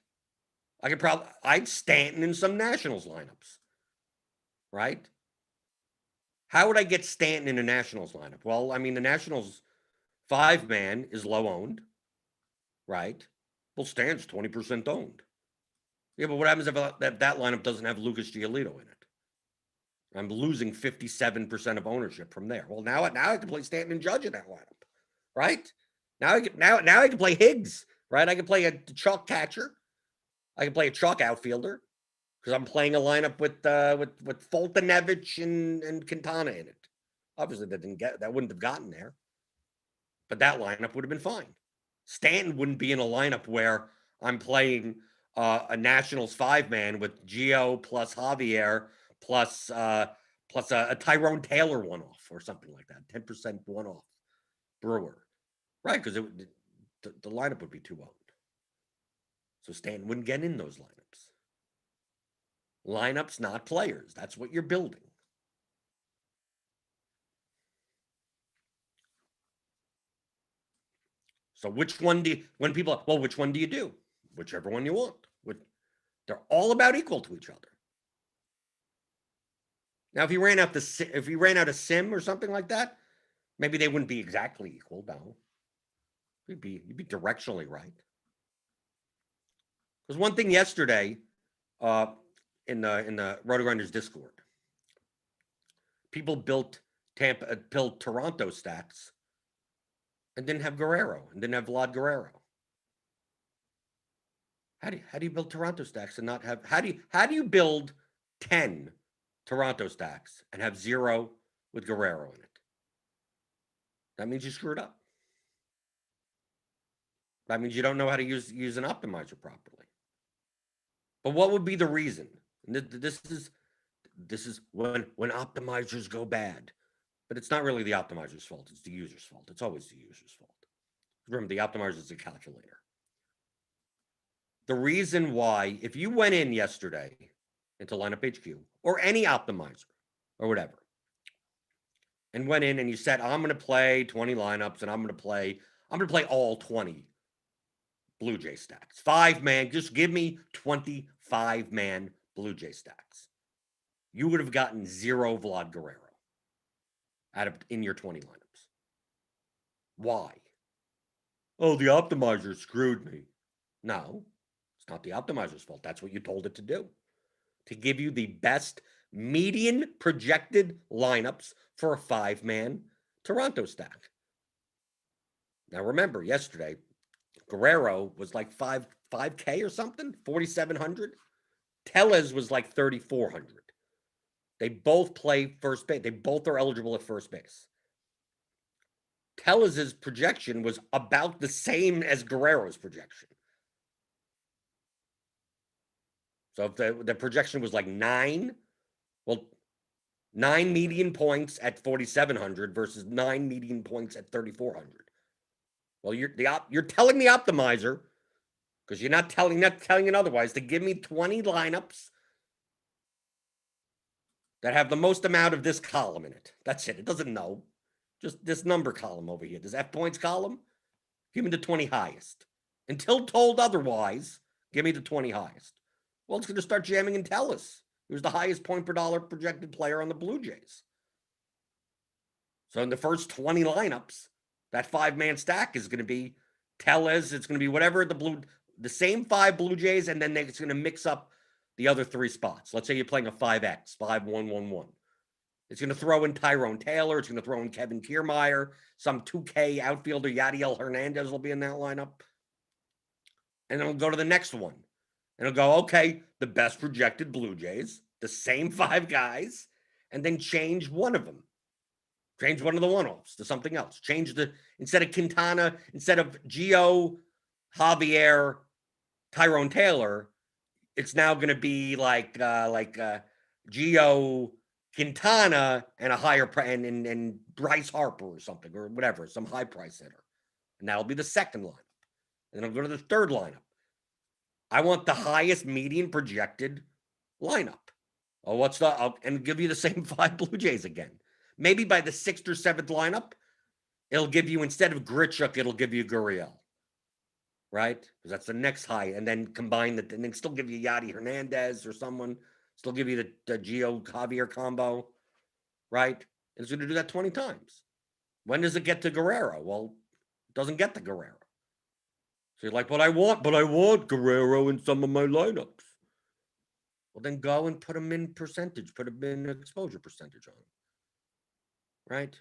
I'd Stanton in some Nationals lineups. Right? How would I get Stanton in a Nationals lineup? Well, I mean, the Nationals 5-man is low owned. Right? Well, Stanton's 20% owned. Yeah, but what happens if that lineup doesn't have Lucas Giolito in it? I'm losing 57% of ownership from there. Well, now I can play Stanton and Judge in that lineup, right? Now I can play Higgs, right? I can play a chalk catcher. I can play a chalk outfielder because I'm playing a lineup with Foltynewicz and Quintana in it. Obviously, that wouldn't have gotten there, but that lineup would have been fine. Stanton wouldn't be in a lineup where I'm playing a Nationals 5-man with Gio plus Javier plus a Tyrone Taylor one-off or something like that, 10% one-off Brewer, right? Because the lineup would be too owned. So Stanton wouldn't get in those lineups. Lineups, not players. That's what you're building. So which one do you do? Whichever one you want. They're all about equal to each other. Now, if you ran out a sim or something like that, maybe they wouldn't be exactly equal. No, you'd be directionally right. There's one thing yesterday in the RotoGrinders Discord. People built Toronto stacks and didn't have Guerrero and didn't have Vlad Guerrero. How do you build Toronto stacks and not have how do you build 10 Toronto stacks and have 0 with Guerrero in it. That means you screwed up. That means you don't know how to use an optimizer properly. But what would be the reason? This is when optimizers go bad. But it's not really the optimizer's fault. It's the user's fault. It's always the user's fault. Remember, the optimizer is a calculator. The reason why, if you went in yesterday into Lineup HQ or any optimizer or whatever, and went in and you said, I'm going to play 20 lineups and I'm going to play all 20 Blue Jay stacks. 5-man, just give me 25-man Blue Jay stacks. You would have gotten 0 Vlad Guerrero in your 20 lineups. Why? Oh, the optimizer screwed me. No, it's not the optimizer's fault. That's what you told it to do. To give you the best median projected lineups for a 5-man Toronto stack. Now remember, yesterday, Guerrero was like 5K or something, 4,700. Tellez was like 3,400. They both play first base. They both are eligible at first base. Tellez's projection was about the same as Guerrero's projection. So if the projection was like 9, well, 9 median points at 4,700 versus 9 median points at 3,400. Well, you're telling the optimizer, because you're not telling it otherwise, to give me 20 lineups that have the most amount of this column in it. That's it. It doesn't know. Just this number column over here. This F points column, give me the 20 highest. Until told otherwise, give me the 20 highest. Well, it's going to start jamming in Tellez, who's the highest point per dollar projected player on the Blue Jays. So in the first 20 lineups, that 5-man stack is going to be Tellez. It's going to be whatever the same 5 Blue Jays, and then it's going to mix up the other 3 spots. Let's say you're playing a 5X, 5-1-1-1. It's going to throw in Tyrone Taylor. It's going to throw in Kevin Kiermaier. Some 2K outfielder, Yadiel Hernandez, will be in that lineup. And then it'll go to the next one. And it'll go, okay, the best projected Blue Jays, the same 5 guys, and then change one of them. Change one of the one-offs to something else. Instead of Quintana, instead of Gio, Javier, Tyrone Taylor, it's now going to be like Gio, Quintana, and a higher and Bryce Harper or something, or whatever, some high price hitter. And that'll be the second lineup. And then I'll go to the third lineup. I want the highest median projected lineup. Oh, and give you the same 5 Blue Jays again. Maybe by the 6th or 7th lineup, it'll give you, instead of Grichuk, it'll give you Gurriel. Right? Because that's the next high. And then combine and then still give you Yadi Hernandez or someone. Still give you the Gio Javier combo. Right? And it's going to do that 20 times. When does it get to Guerrero? Well, it doesn't get to Guerrero. So you're like, but I want Guerrero in some of my lineups. Well, then go and put him in percentage. Put him in exposure percentage on him. Right?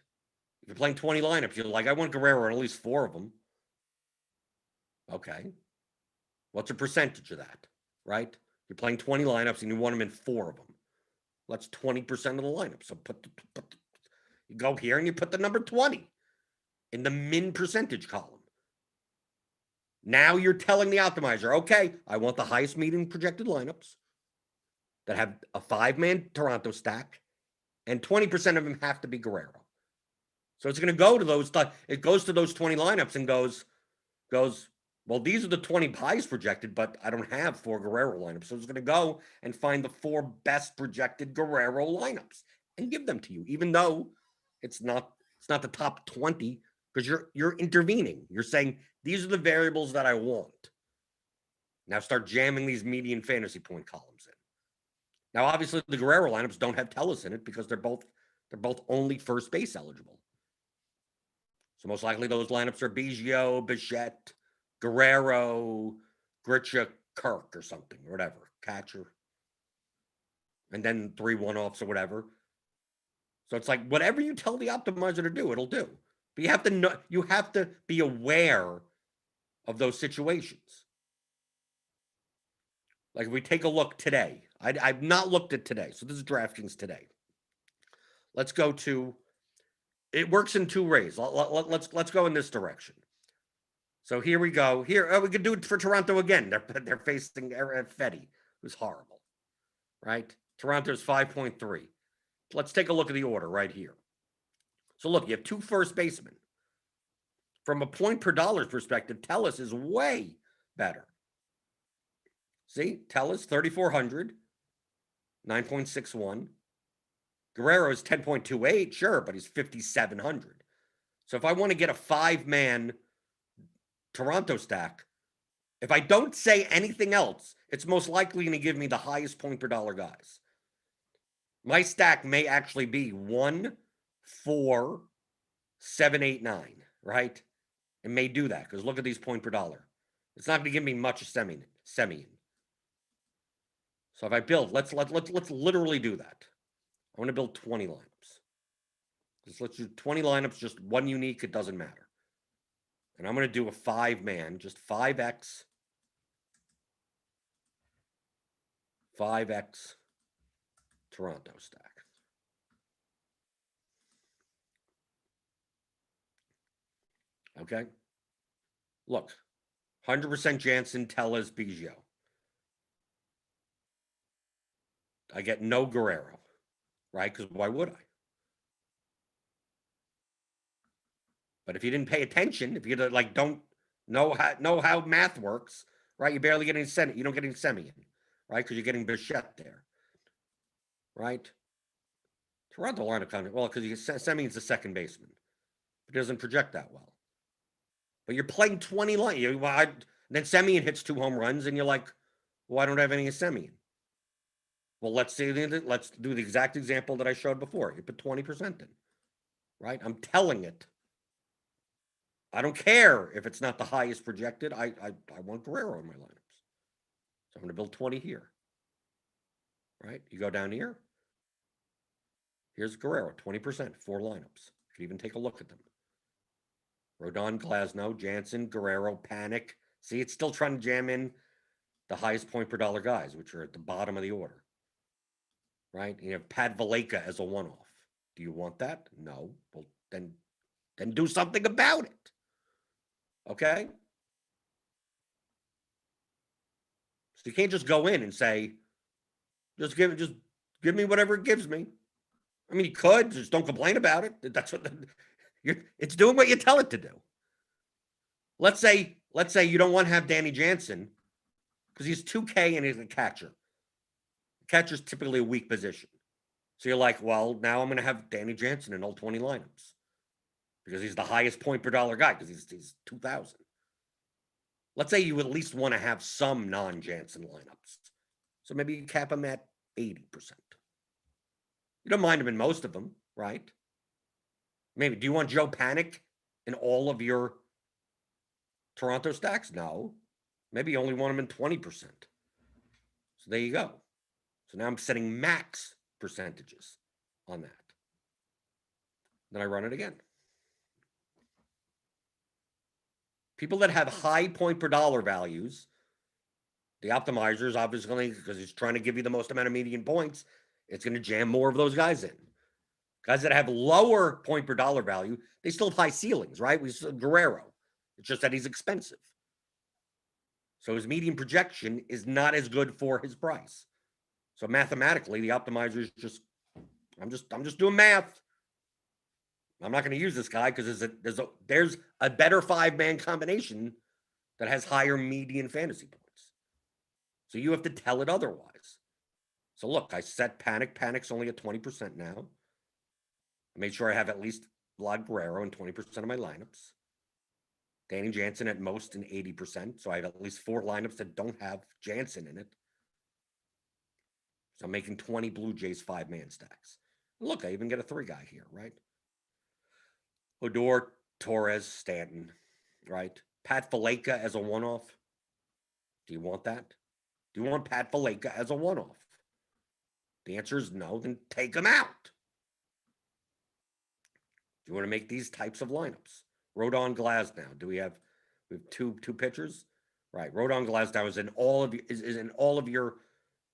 If you're playing 20 lineups, you're like, I want Guerrero in at least 4 of them. Okay. What's a percentage of that? Right? You're playing 20 lineups and you want him in 4 of them. That's 20% of the lineup. So you go here and you put the number 20 in the min percentage column. Now you're telling the optimizer, okay, I want the highest median projected lineups that have a 5-man Toronto stack, and 20% of them have to be Guerrero. So it's going to go to those. It goes to those 20 lineups and goes. Well, these are the 20 highest projected, but I don't have 4 Guerrero lineups. So it's going to go and find the 4 best projected Guerrero lineups and give them to you, even though it's not the top 20, because you're intervening. You're saying these are the variables that I want. Now start jamming these median fantasy point columns in. Now, obviously, the Guerrero lineups don't have Tellez in it because they're both only first base eligible. So most likely those lineups are Biggio, Bichette, Guerrero, Grichuk, Kirk, or something, or whatever, catcher. And then 3 one-offs or whatever. So it's like whatever you tell the optimizer to do, it'll do. But you have to be aware of those situations. Like if we take a look today, I've not looked at today. So this is DraftKings today. Let's go to, it works in two ways. Let's go in this direction. So here we go. Here, we could do it for Toronto again. They're facing Fetty, who's horrible, right? Toronto's 5.3. Let's take a look at the order right here. So look, you have two first basemen. From a point per dollars perspective, Tellis is way better. See, Tellis 3,400, 9.61. Guerrero is 10.28, sure, but he's 5,700. So if I want to get a 5-man Toronto stack, if I don't say anything else, it's most likely going to give me the highest point per dollar guys. My stack may actually be 1, 4, 7, 8, 9, right? It may do that because look at these point per dollar. It's not going to give me much Semien. So if I build, let's literally do that. I want to build 20 lineups. Let's do 20 lineups, just one unique. It doesn't matter. And I'm going to do a 5-man, just 5x Toronto stack. Okay. Look, 100% Jansen, Tellez, Biggio. I get no Guerrero, right? Because why would I? But if you didn't pay attention, if you like don't know how math works, right? You barely get any Senate. You don't get any Semien, right? Because you're getting Bichette there, right? Toronto lineup kind of well because Semien's the second baseman. It doesn't project that well. But you're playing 20 line. Then Semien hits 2 home runs, and you're like, well, I don't have any Semien. Well, let's do the exact example that I showed before. You put 20% in, right? I'm telling it. I don't care if it's not the highest projected. I want Guerrero in my lineups. So I'm going to build 20 here, right? You go down here. Here's Guerrero, 20%, 4 lineups. You can even take a look at them. Rodon, Glasnow, Jansen, Guerrero, Panic. See, it's still trying to jam in the highest point per dollar guys, which are at the bottom of the order, right? You have Pat Valleca as a one-off. Do you want that? No. Well, then do something about it. Okay? So you can't just go in and say, just give me whatever it gives me. I mean, you could, just don't complain about it. That's what it's doing what you tell it to do. Let's say you don't want to have Danny Jansen because he's 2K and he's a catcher. Catcher's typically a weak position. So you're like, well, now I'm going to have Danny Jansen in all 20 lineups because he's the highest point per dollar guy because he's 2,000. Let's say you at least want to have some non-Jansen lineups. So maybe you cap him at 80%. You don't mind him in most of them, right? Maybe. Do you want Joe Panic in all of your Toronto stacks? No. Maybe you only want him in 20%. So there you go. So now I'm setting max percentages on that. Then I run it again. People that have high point per dollar values, the optimizers, obviously, because it's trying to give you the most amount of median points, it's going to jam more of those guys in. Guys that have lower point per dollar value, they still have high ceilings, right? We saw Guerrero. It's just that he's expensive. So his median projection is not as good for his price. So mathematically, the optimizers just, I'm just doing math. I'm not going to use this guy because there's a better 5-man combination that has higher median fantasy points. So you have to tell it otherwise. So look, I set Panic. Panic's only at 20% now. I made sure I have at least Vlad Guerrero in 20% of my lineups. Danny Jansen at most in 80%. So I have at least 4 lineups that don't have Jansen in it. So I'm making 20 Blue Jays 5-man stacks. Look, I even get a 3 guy here, right? Odor, Torres, Stanton, right? Pat Valleca as a one-off. Do you want that? Do you want Pat Valleca as a one-off? The answer is no, then take him out. Do you want to make these types of lineups? Rodon, Glasnow. We have two pitchers, Right. Rodon Glasnow is in all of is in all of your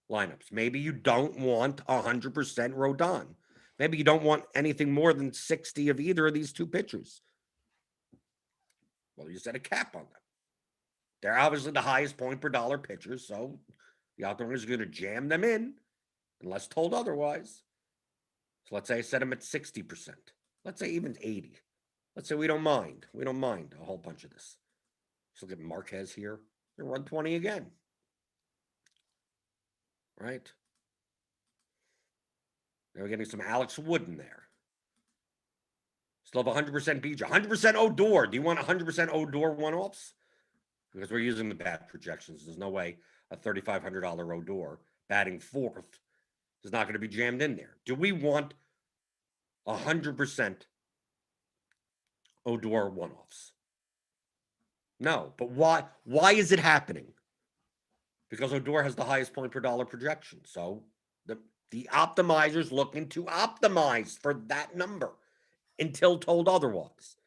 lineups. Maybe you don't want 100% Rodon. Maybe you don't want anything more than 60 of either of these two pitchers. Well, you set a cap on them. They're obviously the highest point per dollar pitchers, so the Outfielders are going to jam them in unless told otherwise. So let's say I set them at 60%. Let's say even 80. Let's say we don't mind. We don't mind a whole bunch of this. Let's look at Marquez here. They'll run 20 again. Right? Now we're getting some Alex Wood in there. Still have 100% BJ. 100% Odor. Do you want 100% Odor one-offs? Because we're using the bat projections. There's no way a $3,500 Odor batting fourth is not going to be jammed in there. Do we want 100% Odor one-offs? No. But why? Why is it happening? Because Odor has the highest point per dollar projection. So the optimizer's looking to optimize for that number until told otherwise.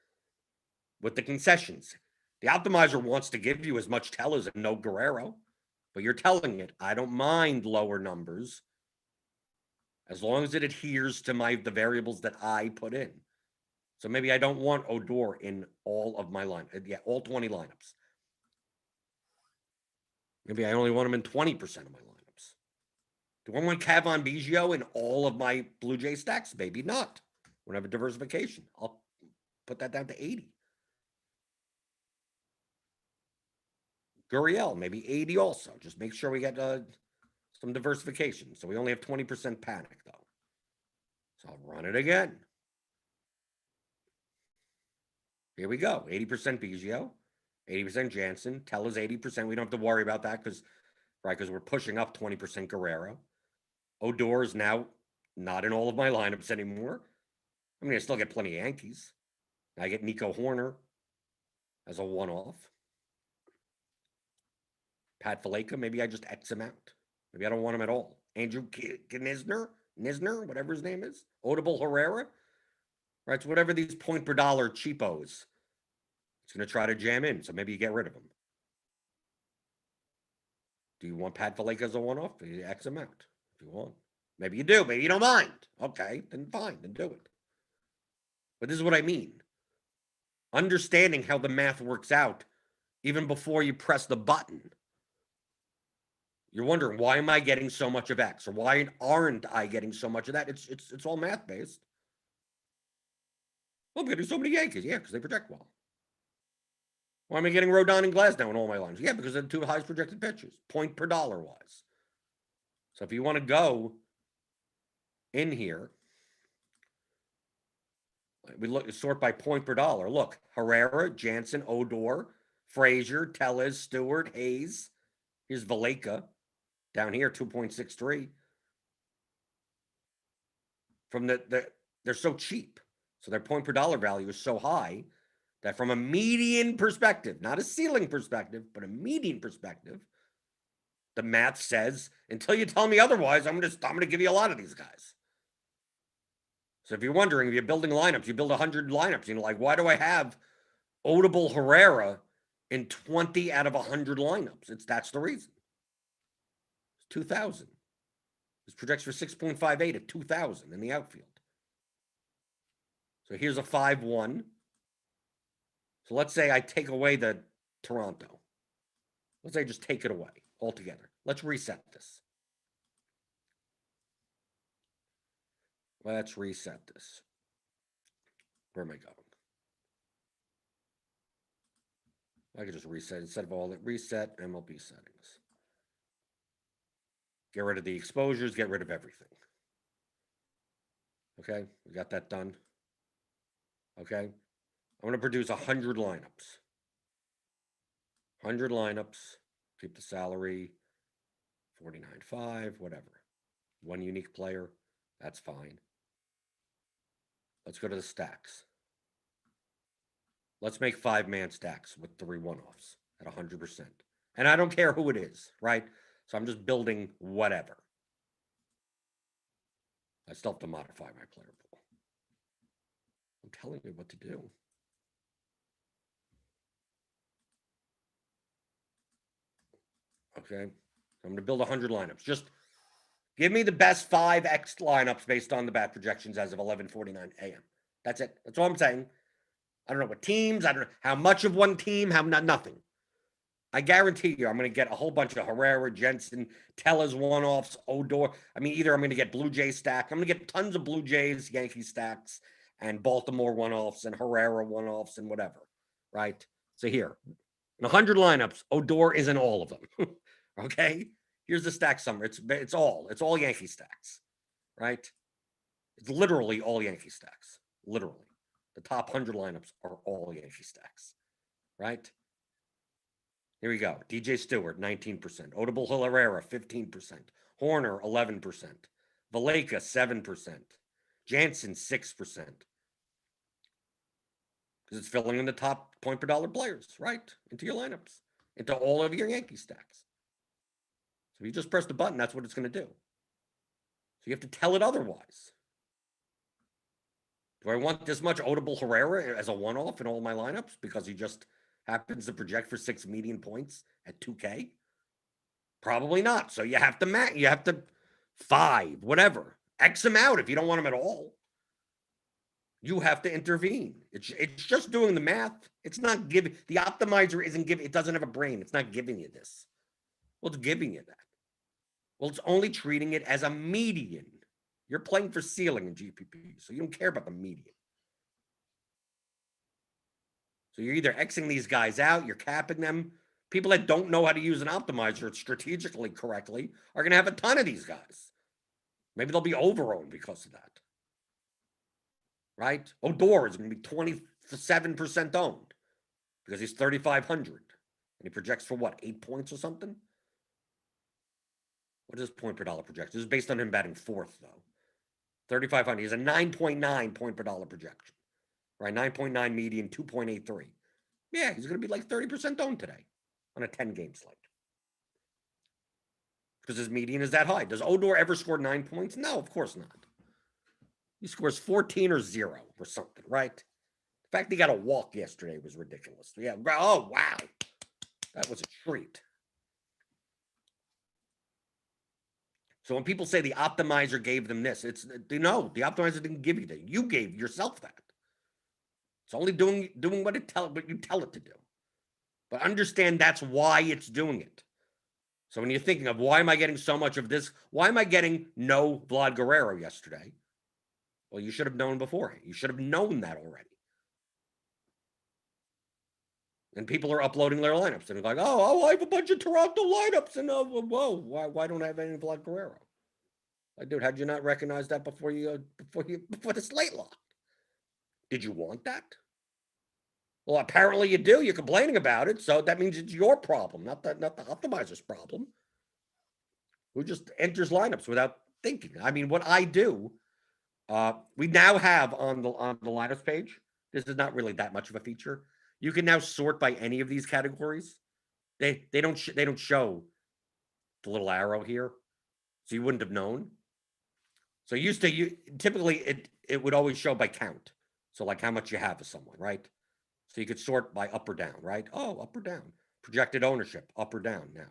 With the concessions, the optimizer wants to give you as much tell as a no Guerrero, but you're telling it, I don't mind lower numbers as long as it adheres to the variables that I put in. So maybe I don't want Odor in all of my all 20 lineups. Maybe I only want him in 20% of my lineups. Do I want Kevin Biggio in all of my Blue Jay stacks? Maybe not. We're going to have a diversification. I'll put that down to 80. Gurriel, maybe 80 also. Just make sure we get some diversification. So we only have 20% panic, though. So I'll run it again. Here we go. 80% Biggio, 80% Jansen. Tell us 80%. We don't have to worry about that because we're pushing up 20% Guerrero. Odor is now not in all of my lineups anymore. I mean, I still get plenty of Yankees. I get Nico Horner as a one-off. Pat Valleca, maybe I just X him out. Maybe I don't want him at all. Andrew Knizner, whatever his name is. Odubel Herrera. Right, so whatever these point per dollar cheapos, it's going to try to jam in. So maybe you get rid of them. Do you want Pat Valleca as a one-off? You X him out if you want. Maybe you do. Maybe you don't mind. Okay, then fine. Then do it. But this is what I mean. Understanding how the math works out even before you press the button. You're wondering, why am I getting so much of X? Or why aren't I getting so much of that? It's all math-based. Well, I'm getting so many Yankees. Yeah, because they project well. Why am I getting Rodon and Glasnow in all my lines? Yeah, because they're the two highest projected pitchers, point per dollar wise. So if you want to go in here, we sort by point per dollar. Look, Herrera, Jansen, Odor, Frazier, Tellez, Stewart, Hayes. Here's Valleca down here, 2.63. From they're so cheap. So their point per dollar value is so high that from a median perspective, not a ceiling perspective, but a median perspective, the math says, until you tell me otherwise, I'm going to give you a lot of these guys. So if you're wondering, if you're building lineups, you build 100 lineups, like, why do I have Odubel Herrera in 20 out of 100 lineups? That's the reason. It's 2,000. This projects for 6.58 at 2,000 in the outfield. So here's a 5-1. So let's say I take away the Toronto. Let's say I just take it away altogether. Let's reset this. Let's reset this. Where am I going? I could just reset instead of all that. Reset MLB settings. Get rid of the exposures. Get rid of everything. Okay, we got that done. Okay, I'm going to produce 100 lineups. 100 lineups. Keep the salary 49.5, whatever. One unique player. That's fine. Let's go to the stacks. Let's make 5-man stacks with 3 one-offs at 100%. And I don't care who it is, right? So I'm just building whatever. I still have to modify my player pool. I'm telling you what to do. Okay. I'm going to build 100 lineups. Just give me the best 5x lineups based on the bat projections as of 11:49 a.m. That's it. That's all I'm saying. I don't know what teams. I don't know how much of one team. Nothing. I guarantee you, I'm going to get a whole bunch of Herrera, Jensen, Tellez one-offs, Odor. I mean, either I'm going to get Blue Jay stack. I'm going to get tons of Blue Jays, Yankee stacks, and Baltimore one-offs, and Herrera one-offs, and whatever. Right? So here, in 100 lineups, Odor is in all of them. Okay? Here's the stack summary. It's all Yankee stacks. Right? It's literally all Yankee stacks. Literally. The top 100 lineups are all Yankee stacks. Right? Here we go. DJ Stewart, 19%. Odubel Herrera, 15%. Horner, 11%. Valleca, 7%. Jansen, 6%. Because it's filling in the top point per dollar players, right? Into your lineups, into all of your Yankee stacks. So if you just press the button, that's what it's going to do. So you have to tell it otherwise. Do I want this much Odubel Herrera as a one-off in all my lineups because he just happens to project for 6 median points at 2K? Probably not. So you have to 5, whatever. X him out if you don't want him at all. You have to intervene. It's just doing the math. It's not giving. The optimizer isn't giving. It doesn't have a brain. It's not giving you this. Well, it's giving you that. Well, it's only treating it as a median. You're playing for ceiling in GPP, so you don't care about the median. So you're either Xing these guys out, you're capping them. People that don't know how to use an optimizer strategically correctly are going to have a ton of these guys. Maybe they'll be over-owned because of that. Right? Odor is going to be 27% owned because he's 3,500. And he projects for what, 8 points or something? What is his point per dollar projection? This is based on him batting 4th, though. 3,500. He's a 9.9 point per dollar projection. Right? 9.9 median, 2.83. Yeah, he's going to be like 30% owned today on a 10-game slate. Because his median is that high. Does Odor ever score 9 points? No, of course not. He scores 14 or 0 or something, right? The fact he got a walk yesterday was ridiculous. Yeah. Oh, wow. That was a treat. So when people say the optimizer gave them this, no, the optimizer didn't give you that. You gave yourself that. It's only doing what you tell it to do. But understand that's why it's doing it. So when you're thinking of why am I getting so much of this? Why am I getting no Vlad Guerrero yesterday? Well, you should have known beforehand. You should have known that already. And people are uploading their lineups and they're like, oh, I have a bunch of Toronto lineups, and whoa, why don't I have any Vlad Guerrero? Like, dude, how'd you not recognize that before the slate locked? Did you want that? Well, apparently you do. You're complaining about it, so that means it's your problem, not the optimizer's problem. Who just enters lineups without thinking? I mean, what I do, we now have on the lineups page. This is not really that much of a feature. You can now sort by any of these categories. They don't show the little arrow here, so you wouldn't have known. So typically it would always show by count. So like how much you have of someone, right? So you could sort by up or down, right? Oh, up or down. Projected ownership, up or down now.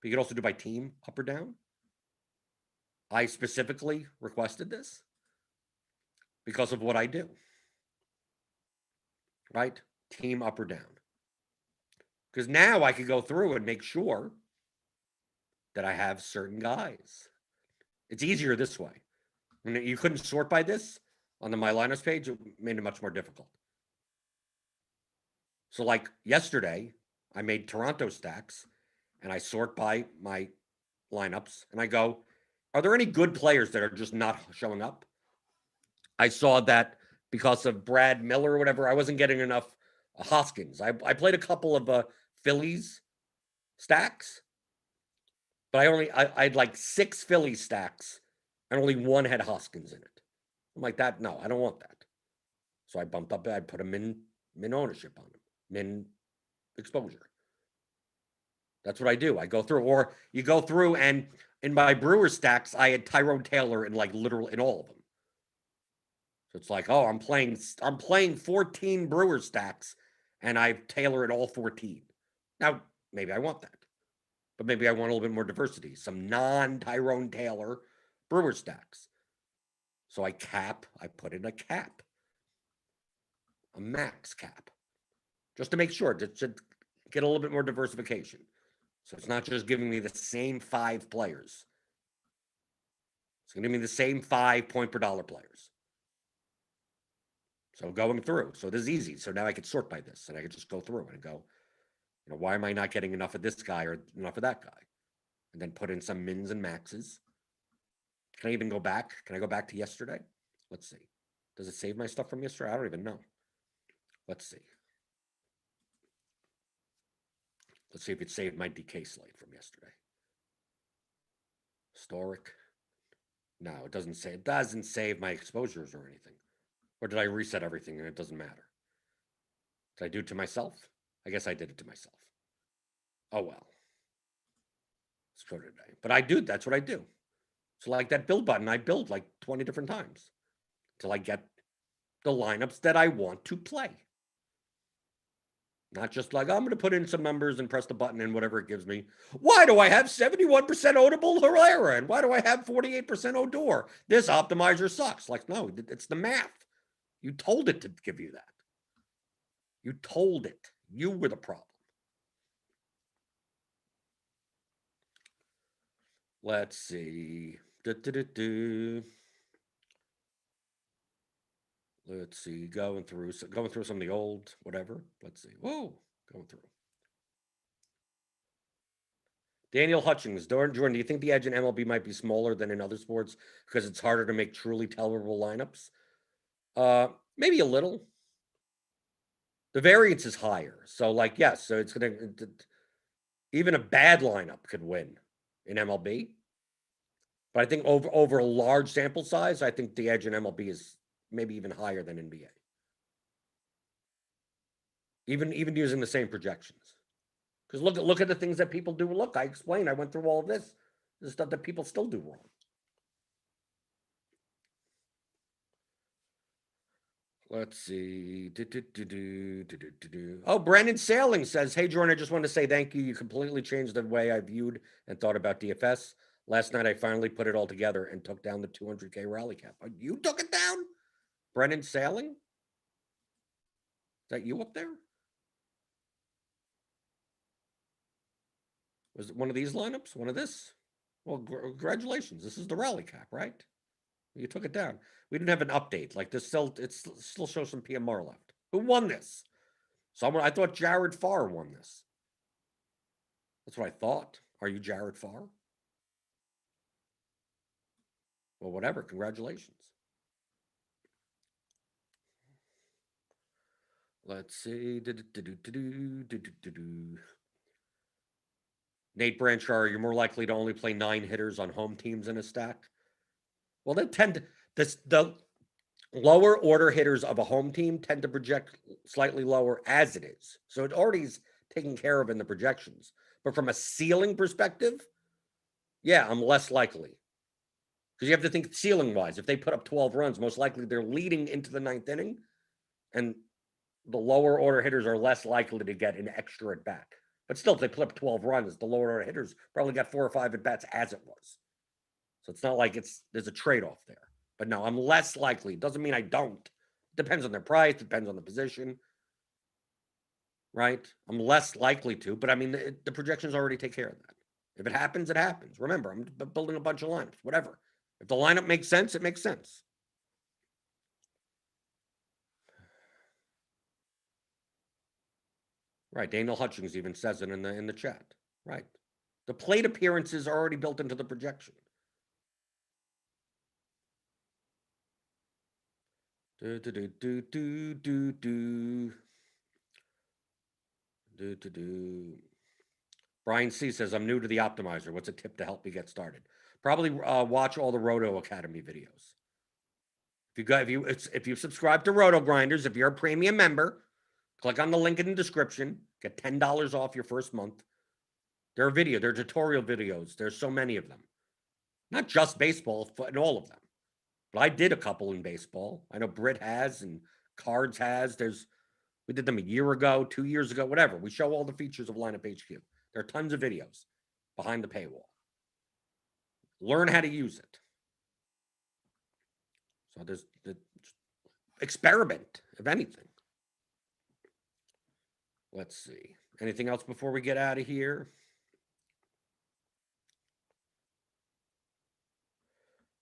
But you could also do by team, up or down. I specifically requested this because of what I do. Right? Team up or down. Because now I could go through and make sure that I have certain guys. It's easier this way. When you couldn't sort by this on the My Lineups page, it made it much more difficult. So like yesterday, I made Toronto stacks and I sort by my lineups and I go, are there any good players that are just not showing up? I saw that because of Brad Miller or whatever, I wasn't getting enough Hoskins. I played a couple of Phillies stacks, but I had like 6 Phillies stacks and only 1 had Hoskins in it. I'm like, that, no, I don't want that. So I bumped up, I put him min ownership on him, min exposure. That's what I do. I go through, or you go through, and in my Brewer stacks, I had Tyrone Taylor in like literally in all of them. So it's like, oh, I'm playing 14 Brewer stacks, and I've Taylor in all 14. Now, maybe I want that. but maybe I want a little bit more diversity, some non-Tyrone Taylor Brewer stacks. So I put in a cap, a max cap, just to make sure to get a little bit more diversification. So it's not just giving me the same 5 players. It's going to give me the same 5 point per dollar players. So going through. So this is easy. So now I could sort by this, and I could just go through and go, why am I not getting enough of this guy or enough of that guy? And then put in some mins and maxes. Can I even go back? Can I go back to yesterday? Let's see. Does it save my stuff from yesterday? I don't even know. Let's see. Let's see if it saved my DK slate from yesterday. Historic. No, it doesn't save. It doesn't save my exposures or anything. Or did I reset everything and it doesn't matter? Did I do it to myself? I guess I did it to myself. Oh well. Let's go today. But I do. That's what I do. So like that build button, I build like 20 different times till I get the lineups that I want to play. Not just like, I'm going to put in some numbers and press the button and whatever it gives me. Why do I have 71% Odable Herrera? And why do I have 48% Odor? This optimizer sucks. Like, no, it's the math. You told it to give you that. You told it. You were the problem. Let's see. Let's see, going through some of the old whatever. Let's see. Whoa, going through. Daniel Hutchings, Jordan, do you think the edge in MLB might be smaller than in other sports because it's harder to make truly tellable lineups? Maybe a little. The variance is higher, so like yes, so it's gonna even a bad lineup could win in MLB. But I think over a large sample size, I think the edge in MLB is maybe even higher than NBA. Even using the same projections. Because look at the things that people do. Look, I explained. I went through all of this. This is stuff that people still do wrong. Let's see. Oh, Brandon Sailing says, hey, Jordan, I just wanted to say thank you. You completely changed the way I viewed and thought about DFS. Last night, I finally put it all together and took down the 200K rally cap. You took it down? Brennan Sailing? Is that you up there? Was it one of these lineups? One of this? Well, congratulations. This is the rally cap, right? You took it down. We didn't have an update. Like this still shows some PMR left. Who won this? Someone. I thought Jared Farr won this. That's what I thought. Are you Jared Farr? Well, whatever. Congratulations. Let's see. Nate Branchard, you're more likely to only play 9 hitters on home teams in a stack. Well, they tend to the lower order hitters of a home team tend to project slightly lower as it is. So it already is taken care of in the projections. But from a ceiling perspective, yeah, I'm less likely. Because you have to think ceiling-wise. If they put up 12 runs, most likely they're leading into the 9th inning. And the lower order hitters are less likely to get an extra at bat. But still, if they put up 12 runs, the lower order hitters probably got 4 or 5 at bats as it was. So it's not like there's a trade-off there. But no, I'm less likely. Doesn't mean I don't. Depends on their price, depends on the position. Right? I'm less likely to, but I mean, the projections already take care of that. If it happens, it happens. Remember, I'm building a bunch of lineups, whatever. If the lineup makes sense, it makes sense. Right. Daniel Hutchings even says it in the chat. Right. The plate appearances are already built into the projection. Brian C says, I'm new to the optimizer. What's a tip to help me get started? Probably watch all the Roto Academy videos. If you subscribe to RotoGrinders, if you're a premium member, click on the link in the description, get $10 off your first month. There are tutorial videos. There's so many of them. Not just baseball, but in all of them. But I did a couple in baseball. I know Britt has and Cards has. We did them a year ago, 2 years ago, whatever. We show all the features of Lineup HQ. There are tons of videos. behind the paywall. Learn how to use it. So there's the experiment, if anything. Let's see. Anything else before we get out of here?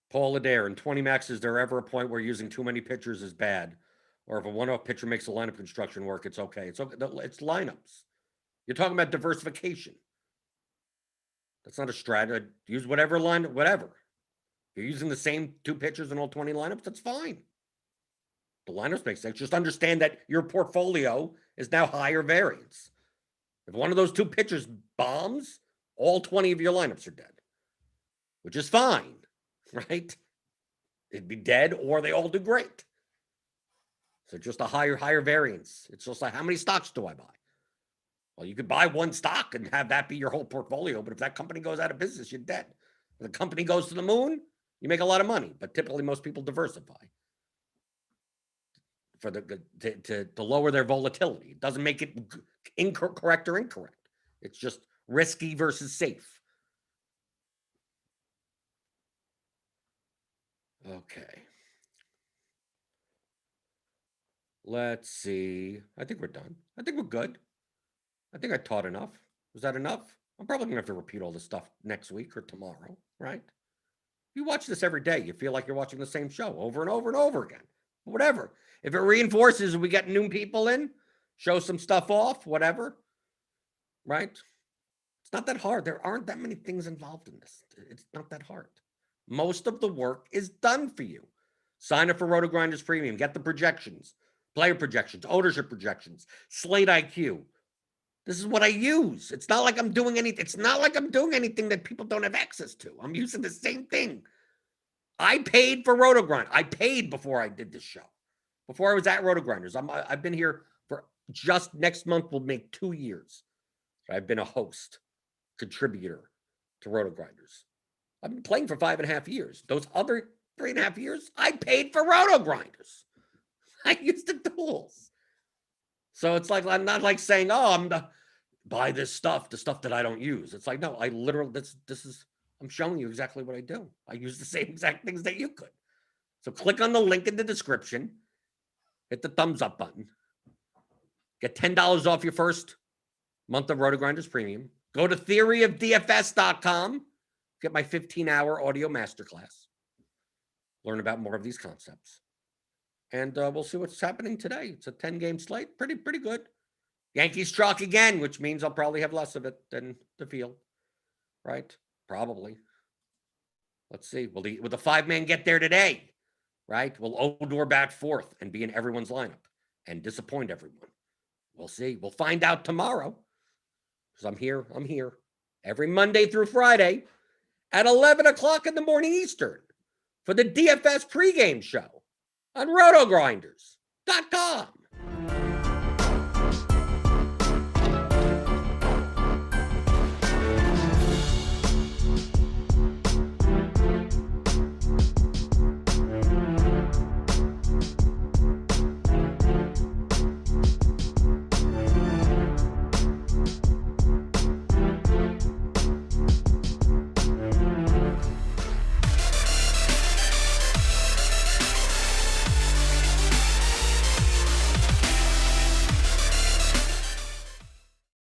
Paul Adair, in 20 max, is there ever a point where using too many pitchers is bad? Or if a one-off pitcher makes a lineup construction work, it's okay. It's lineups. You're talking about diversification. That's not a strategy. Use whatever line, whatever. If you're using the same 2 pitchers in all 20 lineups, that's fine. The lineups make sense. Just understand that your portfolio is now higher variance. If one of those 2 pitchers bombs, all 20 of your lineups are dead, which is fine, right? It'd be dead, or they all do great. So just a higher variance. It's just like, how many stocks do I buy? Well, you could buy one stock and have that be your whole portfolio, but if that company goes out of business, you're dead. If the company goes to the moon, you make a lot of money, but typically most people diversify for to lower their volatility. It doesn't make it correct or incorrect. It's just risky versus safe. Okay. Let's see. I think we're done. I think we're good. I think I taught enough. Was that enough? I'm probably going to have to repeat all this stuff next week or tomorrow, right? You watch this every day. You feel like you're watching the same show over and over and over again. Whatever. If it reinforces we get new people in, show some stuff off, whatever, right? It's not that hard. There aren't that many things involved in this. It's not that hard. Most of the work is done for you. Sign up for RotoGrinders Premium. Get the projections, player projections, ownership projections, slate IQ. This is what I use. It's not like I'm doing anything. It's not like I'm doing anything that people don't have access to. I'm using the same thing. I paid for RotoGrind. I paid before I did this show. Before I was at RotoGrinders. I've been here for just next month will make 2 years. I've been a host, contributor to RotoGrinders. I've been playing for 5.5 years. Those other 3.5 years, I paid for RotoGrinders. I used the tools. So it's like, I'm not like saying, oh, I'm the buy this stuff, the stuff that I don't use. It's like, no, I literally, I'm showing you exactly what I do. I use the same exact things that you could. So click on the link in the description, hit the thumbs up button, get $10 off your first month of RotoGrinders Premium. Go to theoryofdfs.com, get my 15-hour audio masterclass. Learn about more of these concepts. And we'll see what's happening today. It's a 10-game slate. Pretty good. Yankees chalk again, which means I'll probably have less of it than the field. Right? Probably. Let's see. Will the 5-man get there today? Right? Will Odor bat 4th and be in everyone's lineup and disappoint everyone? We'll see. We'll find out tomorrow. Because I'm here. Every Monday through Friday at 11 o'clock in the morning Eastern for the DFS pregame show on RotoGrinders.com.